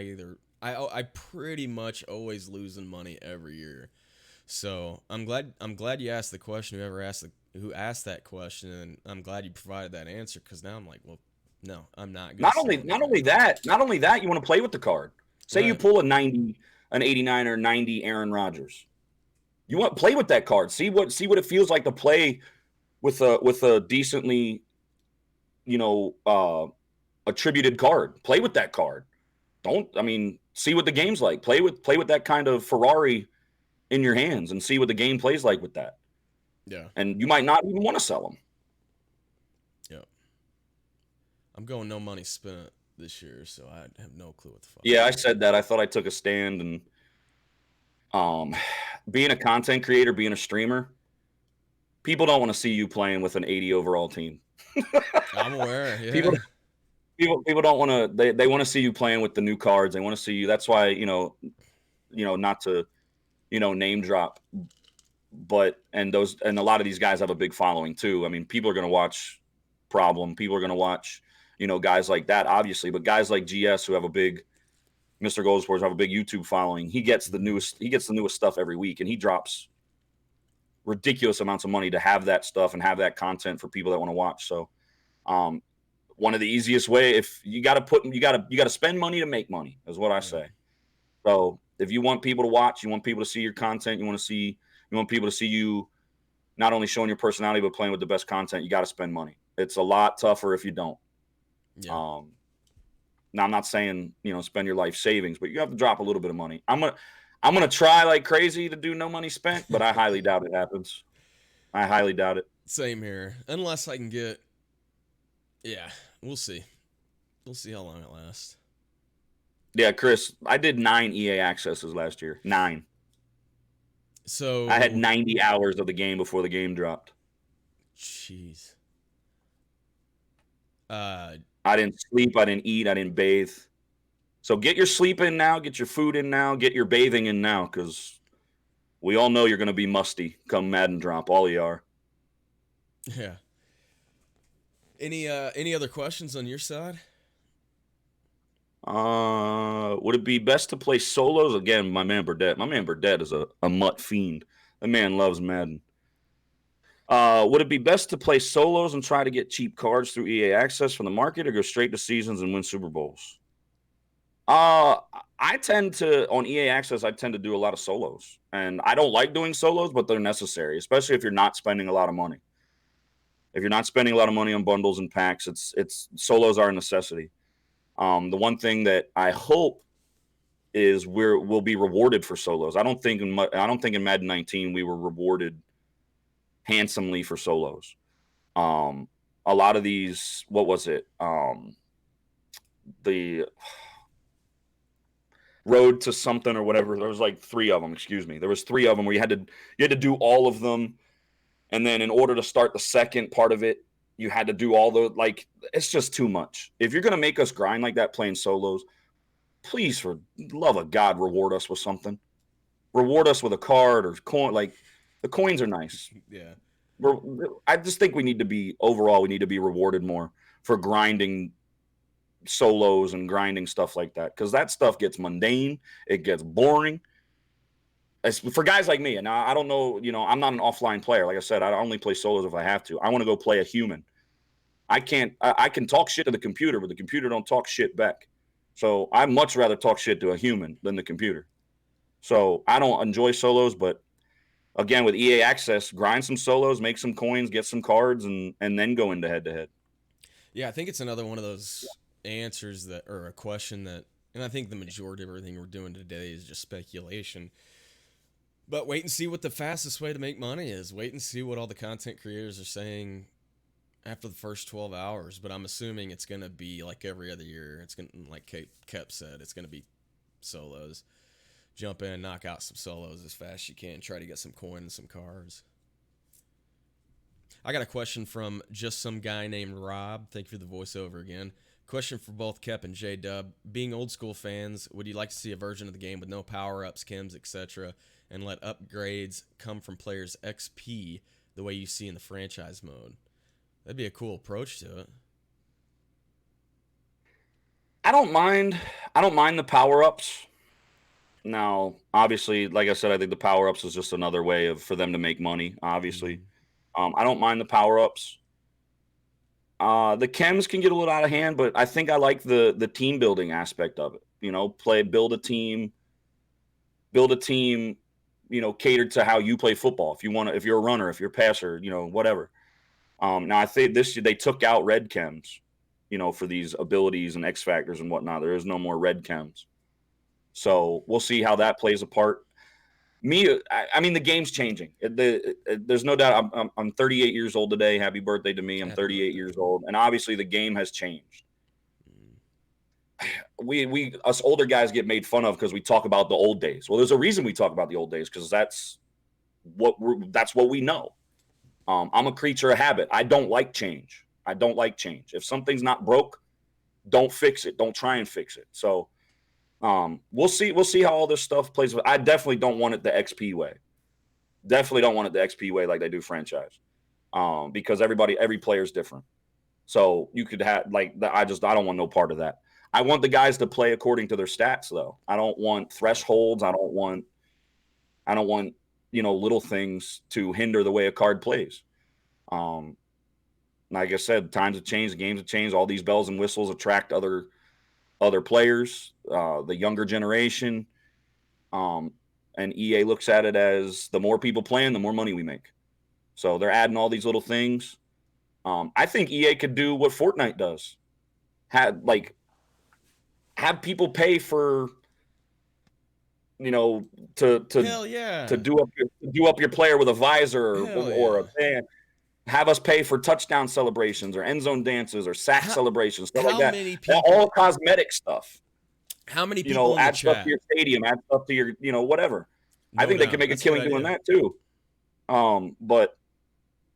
I pretty much always losing money every year. So I'm glad you asked the question. Who asked that question, and I'm glad you provided that answer because now I'm like, well, no, I'm not. Not only that, you want to play with the card. Say you Right. pull a 90, an 89 or 90 Aaron Rodgers. You want to play with that card. See what it feels like to play with a decently, attributed card. Play with that card. See what the game's like. Play with that kind of Ferrari in your hands and see what the game plays like with that. Yeah. And you might not even want to sell them. Yeah. I'm going no money spent this year, so I have no clue what the fuck. Yeah, I said that. I thought I took a stand, and being a content creator, being a streamer, people don't want to see you playing with an 80 overall team. I'm aware. Yeah. People don't want to. They want to see you playing with the new cards. They want to see you. That's why not to name drop, but and a lot of these guys have a big following too. I mean, people are going to watch Problem. People are going to watch guys like that, obviously, but guys like GS who have a big Mr. Gold Sports have a big YouTube following. He gets the newest stuff every week, and he drops ridiculous amounts of money to have that stuff and have that content for people that want to watch. So, one of the easiest way, if you got to spend money to make money, is what I say. So if you want people to watch, you want people to see your content, you want people to see you not only showing your personality but playing with the best content, you got to spend money. It's a lot tougher if you don't. Yeah. Now I'm not saying spend your life savings, but you have to drop a little bit of money. I'm gonna try like crazy to do no money spent, but I highly doubt it happens. I highly doubt it. Same here. Unless I can get. Yeah, we'll see. We'll see how long it lasts. Yeah, Chris, I did 9 EA accesses last year. 9. So I had 90 hours of the game before the game dropped. Jeez. I didn't sleep. I didn't eat. I didn't bathe. So get your sleep in now. Get your food in now. Get your bathing in now, because we all know you're going to be musty come Madden drop. All you are. Yeah. Any other questions on your side? Would it be best to play solos? Again, my man Burdett is a mutt fiend. The man loves Madden. Would it be best to play solos and try to get cheap cards through EA Access from the market, or go straight to seasons and win Super Bowls? I tend to, on EA Access, I tend to do a lot of solos. And I don't like doing solos, but they're necessary, especially if you're not spending a lot of money. If you're not spending a lot of money on bundles and packs, it's solos are a necessity. The one thing that I hope is we'll be rewarded for solos. I don't think in Madden 19 we were rewarded handsomely for solos. A lot of these, what was it? The Road to something or whatever. There was like 3 of them. Excuse me. There was 3 of them where you had to do all of them, and then in order to start the second part of it, you had to do all the It's just too much. If you're gonna make us grind like that playing solos, please, for love of God, reward us with something. Reward us with a card or coin. Like, the coins are nice. Yeah. I just think we need to be rewarded more for grinding solos and grinding stuff like that, because that stuff gets mundane. It gets boring. For guys like me, and I don't know, I'm not an offline player. Like I said, I only play solos if I have to. I want to go play a human. I can talk shit to the computer, but the computer don't talk shit back. So I'd much rather talk shit to a human than the computer. So I don't enjoy solos, but again, with EA Access, grind some solos, make some coins, get some cards, and then go into head-to-head. Yeah, I think it's another one of those answers or a question that, and I think the majority of everything we're doing today is just speculation. But wait and see what the fastest way to make money is. Wait and see what all the content creators are saying after the first 12 hours. But I'm assuming it's going to be like every other year. It's going to, like Kep said, it's going to be solos. Jump in, knock out some solos as fast as you can. Try to get some coin and some cards. I got a question from just some guy named Rob. Thank you for the voiceover again. Question for both Kep and J-Dub. Being old school fans, would you like to see a version of the game with no power-ups, chems, etc., and let upgrades come from players' XP the way you see in the franchise mode? That'd be a cool approach to it. I don't mind the power-ups. Now, obviously, like I said, I think the power-ups is just another way for them to make money, obviously. I don't mind the power-ups. The chems can get a little out of hand, but I think I like the team building aspect of it. Build a team, catered to how you play football. If you're a runner, if you're a passer, whatever. Now I think this year they took out red chems, for these abilities and X factors and whatnot. There is no more red chems. So we'll see how that plays a part. I mean, the game's changing. There's no doubt. I'm 38 years old today. Happy birthday to me. I'm 38 years old, and obviously the game has changed. We us older guys get made fun of because we talk about the old days. Well, there's a reason we talk about the old days, because that's what we know. I'm a creature of habit. I don't like change. If something's not broke, don't fix it. Don't try and fix it. So we'll see how all this stuff plays. I definitely don't want it the XP way. Definitely don't want it the XP way like they do franchise. Because every player is different. So you could have I don't want no part of that. I want the guys to play according to their stats though. I don't want thresholds. I don't want little things to hinder the way a card plays. Like I said, times have changed, the games have changed. All these bells and whistles attract other players, the younger generation, and EA looks at it as the more people playing, the more money we make. So they're adding all these little things. I think EA could do what Fortnite does. Have people pay for, to Hell yeah. to do up your player with a visor or a band. Have us pay for touchdown celebrations or end zone dances or sack celebrations, stuff like that. Many people, all cosmetic stuff. How many people add stuff to your stadium, add stuff to your, whatever. I think they can make a killing doing that too. But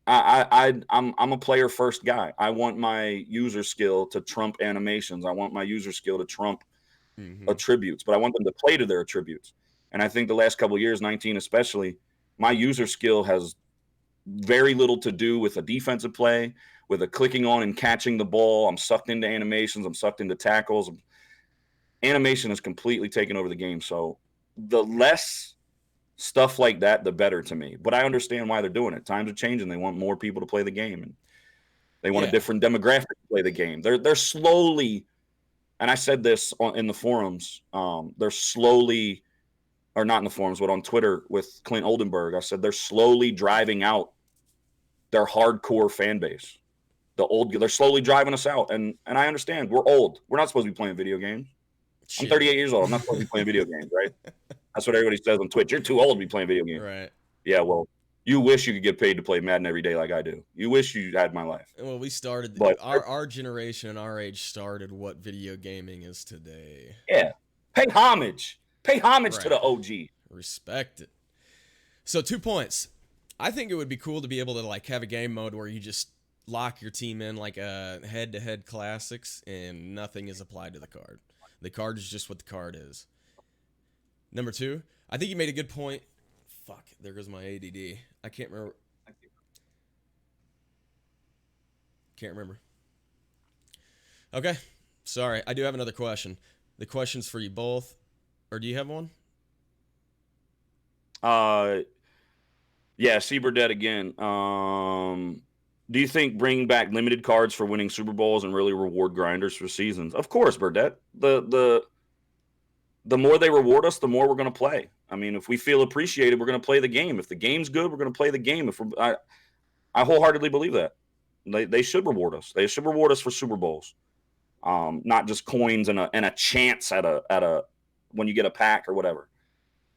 I'm a player first guy. I want my user skill to trump animations. I want my user skill to trump attributes, but I want them to play to their attributes. And I think the last couple of years, 19 especially, my user skill has very little to do with a defensive play, with a clicking on and catching the ball. I'm sucked into animations. I'm sucked into tackles. Animation has completely taken over the game. So the less stuff like that, the better to me. But I understand why they're doing it. Times are changing. They want more people to play the game, and they want a different demographic to play the game. They're slowly, and I said this in the forums, they're slowly, or not in the forums, but on Twitter with Clint Oldenburg, I said they're slowly driving out their hardcore fan base. They're slowly driving us out, and I understand. We're old. We're not supposed to be playing video games. I'm 38 years old. I'm not supposed to be playing video games, right? That's what everybody says on Twitch. You're too old to be playing video games. Right. Yeah, well, you wish you could get paid to play Madden every day like I do. You wish you had my life. Well, we started, our generation and our age started what video gaming is today. Yeah. Pay homage. Pay homage to the OG. Respect it. So 2 points. I think it would be cool to be able to have a game mode where you just lock your team in like a head-to-head classics and nothing is applied to the card. The card is just what the card is. Number 2, I think you made a good point. Fuck, there goes my ADD. I can't remember. Okay, sorry. I do have another question. The question's for you both. Or do you have one? Yeah, Seabird again. Do you think bringing back limited cards for winning Super Bowls and really reward grinders for seasons? Of course, Burdette. The more they reward us, the more we're going to play. I mean, if we feel appreciated, we're going to play the game. If the game's good, we're going to play the game. I wholeheartedly believe that. They should reward us. They should reward us for Super Bowls, not just coins and a chance at a when you get a pack or whatever.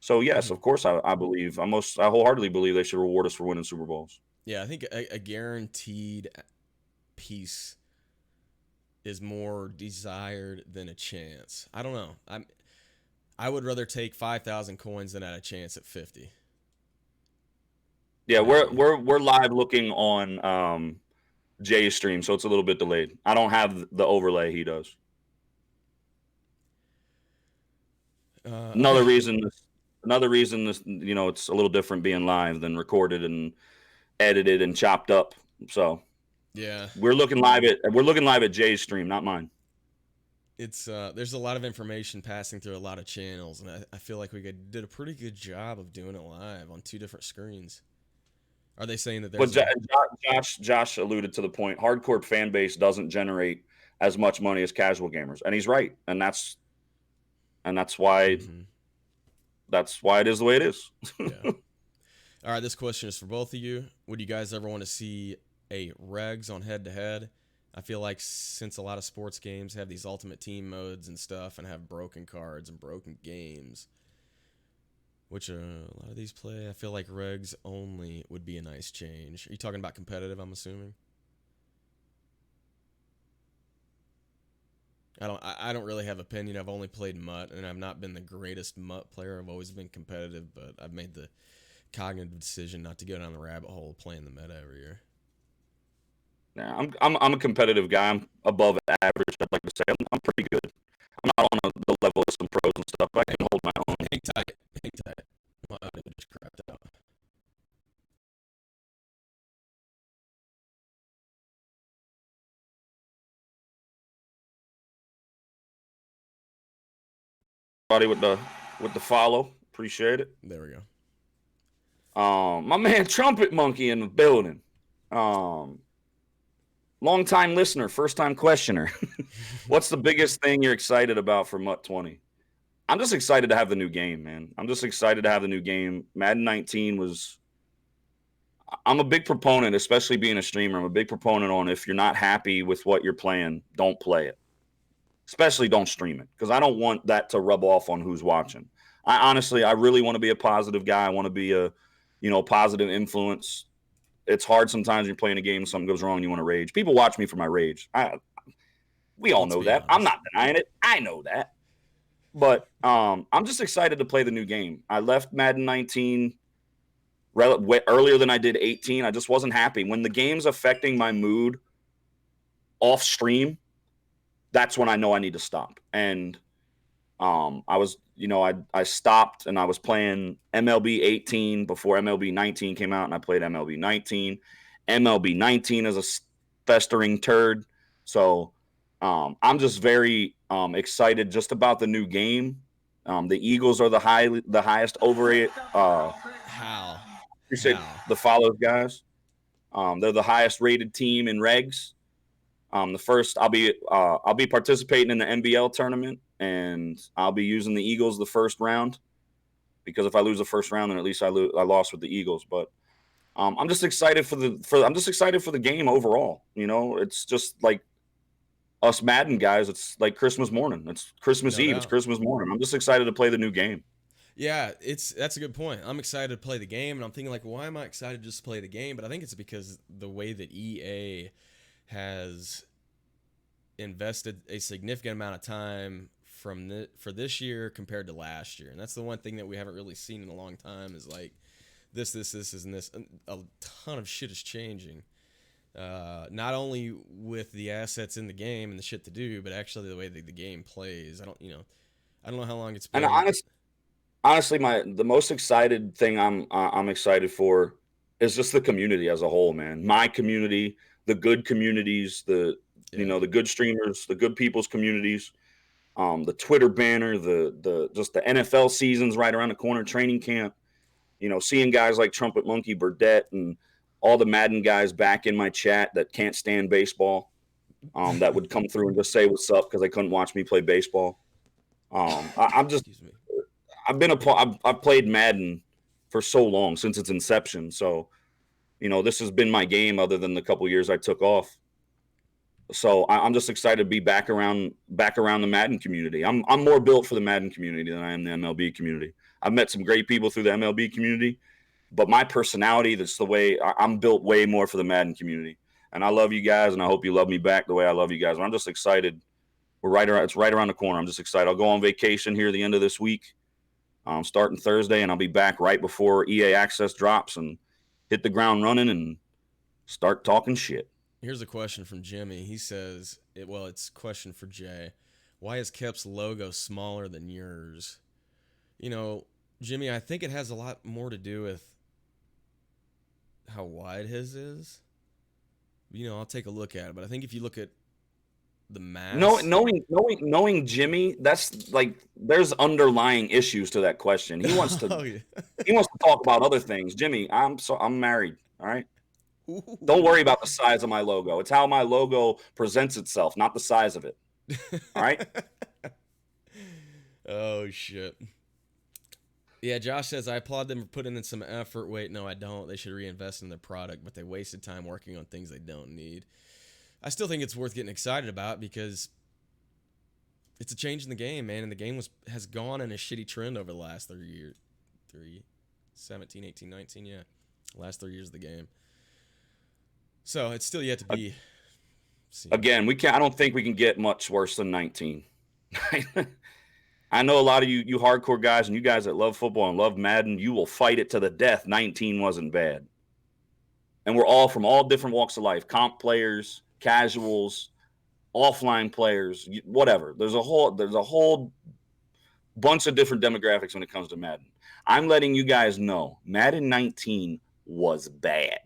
So yes, of course, I believe I wholeheartedly believe they should reward us for winning Super Bowls. Yeah, I think a guaranteed piece is more desired than a chance. I don't know. I would rather take 5,000 coins than a chance at 50. Yeah, Maybe. we're live looking on Jay's stream, so it's a little bit delayed. I don't have the overlay he does. Another Okay. reason this, it's a little different being live than recorded and edited and chopped up. So Yeah. we're looking live at Jay's stream, not mine. It's there's a lot of information passing through a lot of channels, and I feel like we did a pretty good job of doing it live on 2 different screens. Are they saying that But there's Josh alluded to the point. Hardcore fan base doesn't generate as much money as casual gamers, and he's right. And that's why Mhm. that's why it is the way it is. Yeah. All right, this question is for both of you. Would you guys ever want to see a regs on head to head? I feel like since a lot of sports games have these ultimate team modes and stuff and have broken cards and broken games, which a lot of these play, I feel like regs only would be a nice change. Are you talking about competitive, I'm assuming? I don't really have opinion. I've only played MUT and I've not been the greatest MUT player. I've always been competitive, but I've made the cognitive decision not to go down the rabbit hole of playing the meta every year. Yeah, I'm a competitive guy. I'm above average. I'd like to say I'm pretty good. I'm not on the level of some pros and stuff, but I can hold my own. Hang tight. Hang tight. My audio just crapped out. Everybody with the follow, appreciate it. There we go. My man Trumpet Monkey in the building. Long time listener, first time questioner. What's the biggest thing you're excited about for MUT 20? I'm just excited to have the new game, man. I'm just excited to have the new game. Madden 19 was. I'm a big proponent, especially being a streamer. I'm a big proponent on if you're not happy with what you're playing, don't play it. Especially don't stream it because I don't want that to rub off on who's watching. I really want to be a positive guy. I want to be a, positive influence. It's hard sometimes when you're playing a game, something goes wrong, and you want to rage. People watch me for my rage. We all know that. I'm not denying it. I know that. But I'm just excited to play the new game. I left Madden 19 earlier than I did 18. I just wasn't happy. When the game's affecting my mood off stream, that's when I know I need to stop. And I stopped and I was playing MLB 18 before MLB 19 came out, and I played MLB 19. MLB 19 is a festering turd. So I'm just very excited just about the new game. The Eagles are the highest overrated. How? Appreciate the follows, guys. They're the highest rated team in regs. The first I'll be participating in the NBL tournament, and I'll be using the Eagles the first round because if I lose the first round, then at least I lost with the Eagles. But I'm just excited for the game overall. It's just like us Madden guys. It's like Christmas morning. It's Christmas Eve. It's Christmas morning. I'm just excited to play the new game. Yeah, that's a good point. I'm excited to play the game, and I'm thinking like, why am I excited just to play the game? But I think it's because the way that EA has invested a significant amount of time for this year compared to last year, and that's the one thing that we haven't really seen in a long time is like this, and this. And a ton of shit is changing. Not only with the assets in the game and the shit to do, but actually the way that the game plays. I don't know how long it's been. And honestly, the most excited thing I'm excited for is just the community as a whole, man. My community, the good communities, the good streamers, the good people's communities, the Twitter banner, the just the NFL seasons right around the corner, training camp. Seeing guys like Trumpet Monkey, Burdette, and all the Madden guys back in my chat that can't stand baseball, that would come through and just say what's up because they couldn't watch me play baseball. I'm just. Excuse me. I've played Madden for so long since its inception. So, this has been my game other than the couple years I took off. So I'm just excited to be back around the Madden community. I'm more built for the Madden community than I am the MLB community. I've met some great people through the MLB community, but my personality, that's the way I'm built way more for the Madden community. And I love you guys, and I hope you love me back the way I love you guys. And I'm just excited. It's right around the corner. I'm just excited. I'll go on vacation here the end of this week, starting Thursday, and I'll be back right before EA Access drops and hit the ground running and start talking shit. Here's a question from Jimmy. He says, it's a question for Jay. Why is Kep's logo smaller than yours? You know, Jimmy, I think it has a lot more to do with how wide his is. You know, I'll take a look at it, but I think if you look at the mass, knowing Jimmy, that's like there's underlying issues to that question. He wants to he wants to talk about other things. Jimmy, I'm married. All right. Ooh. Don't worry about the size of my logo. It's how my logo presents itself, not the size of it. All right. Oh shit. Yeah, Josh says, I applaud them for putting in some effort. Wait, no, I don't. They should reinvest in their product, but they wasted time working on things they don't need. I still think it's worth getting excited about because it's a change in the game, man, and the game has gone in a shitty trend over the last 3 years. 17, 18, 19, yeah. Last 3 years of the game. So it's still yet to be seen. Again, I don't think we can get much worse than 19. I know a lot of you hardcore guys and you guys that love football and love Madden, you will fight it to the death. 19 wasn't bad. And we're all from all different walks of life, comp players, casuals, offline players, whatever. There's a whole bunch of different demographics when it comes to Madden. I'm letting you guys know Madden 19 was bad.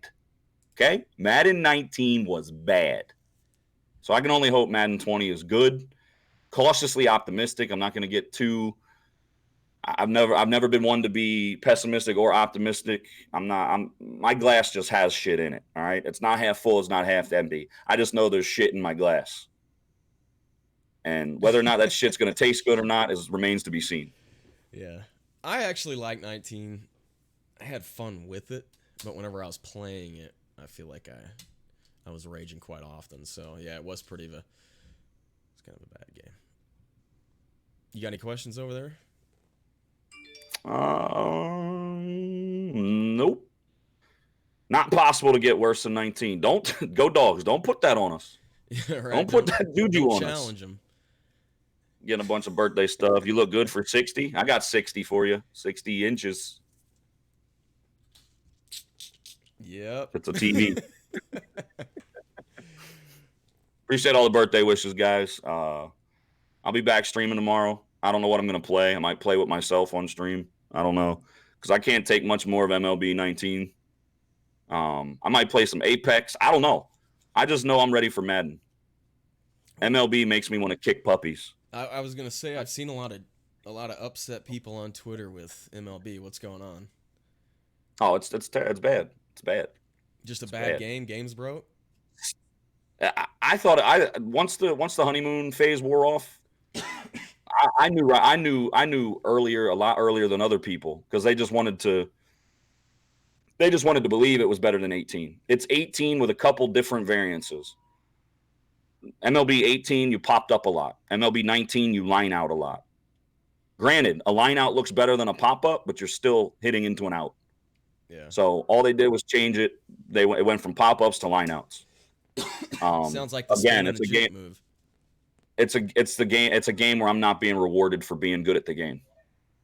Okay? Madden 19 was bad. So I can only hope Madden 20 is good. Cautiously optimistic. I'm not going to get too. I've never been one to be pessimistic or optimistic. My glass just has shit in it. All right. It's not half full. It's not half empty. I just know there's shit in my glass. And whether or not that shit's going to taste good or not remains to be seen. Yeah. I actually like 19. I had fun with it, but whenever I was playing it, I feel like I was raging quite often. So yeah, it was kind of a bad game. You got any questions over there? Nope. Not possible to get worse than 19. Don't go Dogs. Don't put that on us. Yeah, right. Don't put that juju on us. Challenge them. Getting a bunch of birthday stuff. You look good for 60. I got 60 for you. 60 inches. Yep. It's a TV. Appreciate all the birthday wishes, guys. I'll be back streaming tomorrow. I don't know what I'm going to play. I might play with myself on stream. I don't know. Because I can't take much more of MLB 19. I might play some Apex. I don't know. I just know I'm ready for Madden. MLB makes me want to kick puppies. I was going to say, I've seen a lot of upset people on Twitter with MLB. What's going on? Oh, it's bad. It's bad. Just a bad game? Games broke? I thought once the honeymoon phase wore off, I knew earlier, a lot earlier than other people, because they just wanted to believe it was better than 18. It's 18 with a couple different variances. MLB 18, you popped up a lot. MLB 19, you line out a lot. Granted, a line out looks better than a pop up, but you're still hitting into an out. Yeah. So all they did was change it. It went from pop ups to line outs. Sounds like the it's a game move. It's a game where I'm not being rewarded for being good at the game.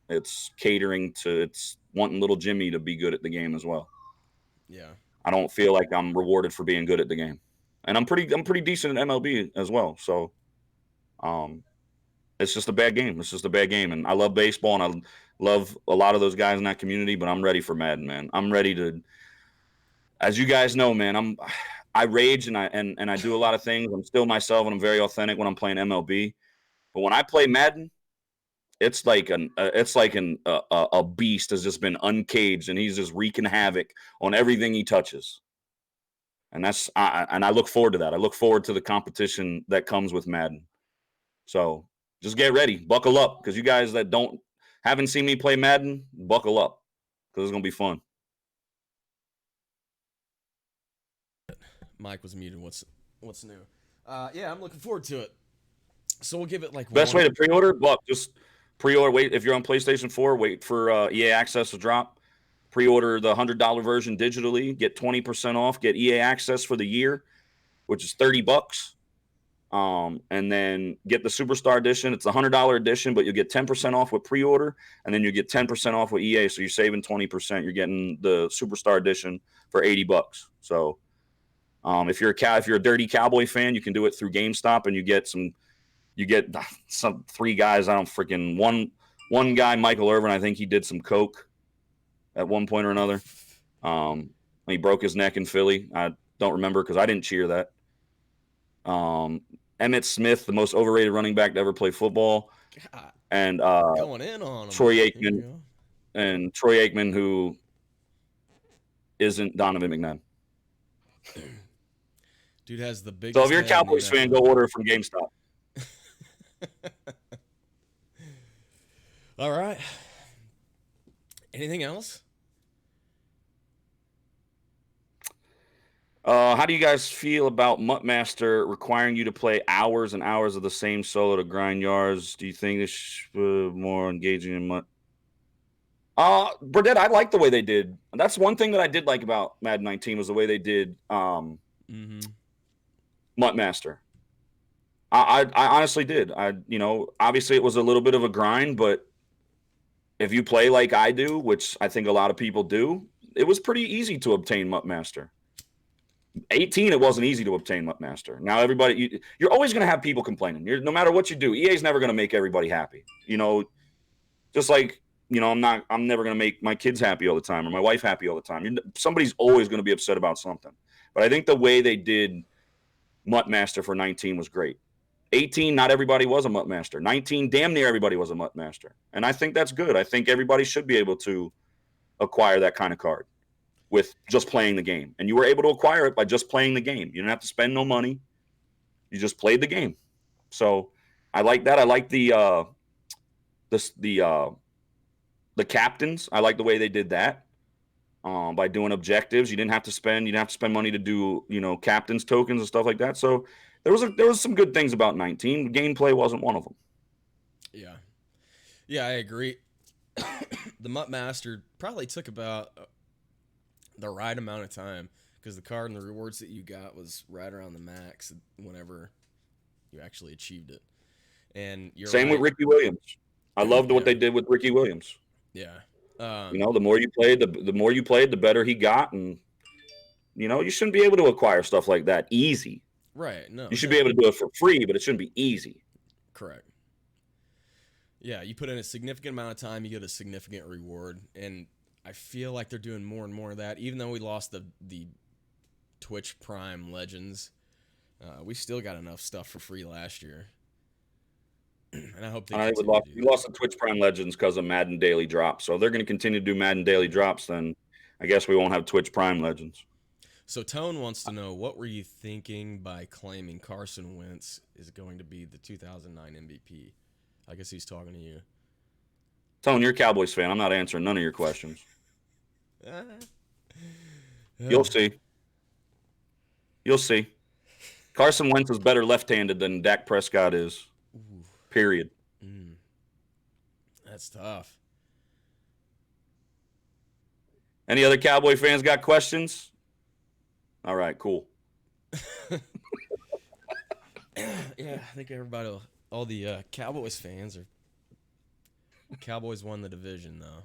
It's catering to wanting little Jimmy to be good at the game as well. Yeah. I don't feel like I'm rewarded for being good at the game. And I'm pretty decent at MLB as well. So it's just a bad game. It's just a bad game. And I love baseball and I love a lot of those guys in that community, but I'm ready for Madden, man. I'm ready to, as you guys know, man, I rage and I do a lot of things. I'm still myself and I'm very authentic when I'm playing MLB. But when I play Madden, it's like a beast has just been uncaged and he's just wreaking havoc on everything he touches. And I look forward to that. I look forward to the competition that comes with Madden. So just get ready, buckle up, because you guys that haven't seen me play Madden, buckle up, because it's gonna be fun. Mike was muted. What's new? Yeah, I'm looking forward to it. So we'll give it like best way to pre-order. Buck, just Pre-order. Wait, if you're on PlayStation 4, wait for EA Access to drop. Pre-order the $100 version digitally. Get 20% off. Get EA Access for the year, which is $30. And then get the Superstar Edition. It's a $100 edition, but you'll get 10% off with pre-order, and then you get 10% off with EA. So you're saving 20%. You're getting the Superstar Edition for $80. So if you're a dirty Cowboy fan, you can do it through GameStop, and you get some 3 guys. I don't freaking one guy, Michael Irvin. I think he did some coke at one point or another. He broke his neck in Philly. I don't remember because I didn't cheer that. Emmitt Smith, the most overrated running back to ever play football, God, and going in on him. Troy Aikman, who isn't Donovan McNabb. Dude has the biggest. So if you're a Cowboys fan, go order from GameStop. All right. Anything else? How do you guys feel about Muttmaster requiring you to play hours and hours of the same solo to grind yards? Do you think this is more engaging in Mutt? Burdett, I like the way they did. That's one thing that I did like about Madden 19 was the way they did Muttmaster. I honestly did. Obviously it was a little bit of a grind, but if you play like I do, which I think a lot of people do, it was pretty easy to obtain Muttmaster. 18, it wasn't easy to obtain Muttmaster. Now you're always going to have people complaining. No matter what you do, EA's never going to make everybody happy. Just like I'm never going to make my kids happy all the time or my wife happy all the time. Somebody's always going to be upset about something. But I think the way they did Muttmaster for 19 was great. 18, not everybody was a Muttmaster. 19, damn near everybody was a Muttmaster. And I think that's good. I think everybody should be able to acquire that kind of card with just playing the game. And you were able to acquire it by just playing the game. You didn't have to spend no money. You just played the game. So I like that. I like the captains. I like the way they did that. By doing objectives. You didn't have to spend money to do, captains tokens and stuff like that. So there was some good things about 19. Gameplay wasn't one of them. Yeah. Yeah, I agree. The Muttmaster probably took about the right amount of time because the card and the rewards that you got was right around the max whenever you actually achieved it. And you're same with Ricky Williams. I loved what they did with Ricky Williams. Yeah. The more you played, the better he got, and you shouldn't be able to acquire stuff like that easy. Right. No. You should be able to do it for free, but it shouldn't be easy. Correct. Yeah, you put in a significant amount of time, you get a significant reward, and I feel like they're doing more and more of that. Even though we lost the Twitch Prime Legends, we still got enough stuff for free last year. And I hope we lost the Twitch Prime Legends because of Madden Daily Drops. So if they're going to continue to do Madden Daily Drops, then I guess we won't have Twitch Prime Legends. So Tone wants to know, what were you thinking by claiming Carson Wentz is going to be the 2009 MVP? I guess he's talking to you. Tone, you're a Cowboys fan. I'm not answering none of your questions. You'll see. You'll see. Carson Wentz is better left-handed than Dak Prescott is. Ooh. Period. That's tough. Any other Cowboy fans got questions? All right, cool. Yeah, I think all the Cowboys fans Cowboys won the division, though.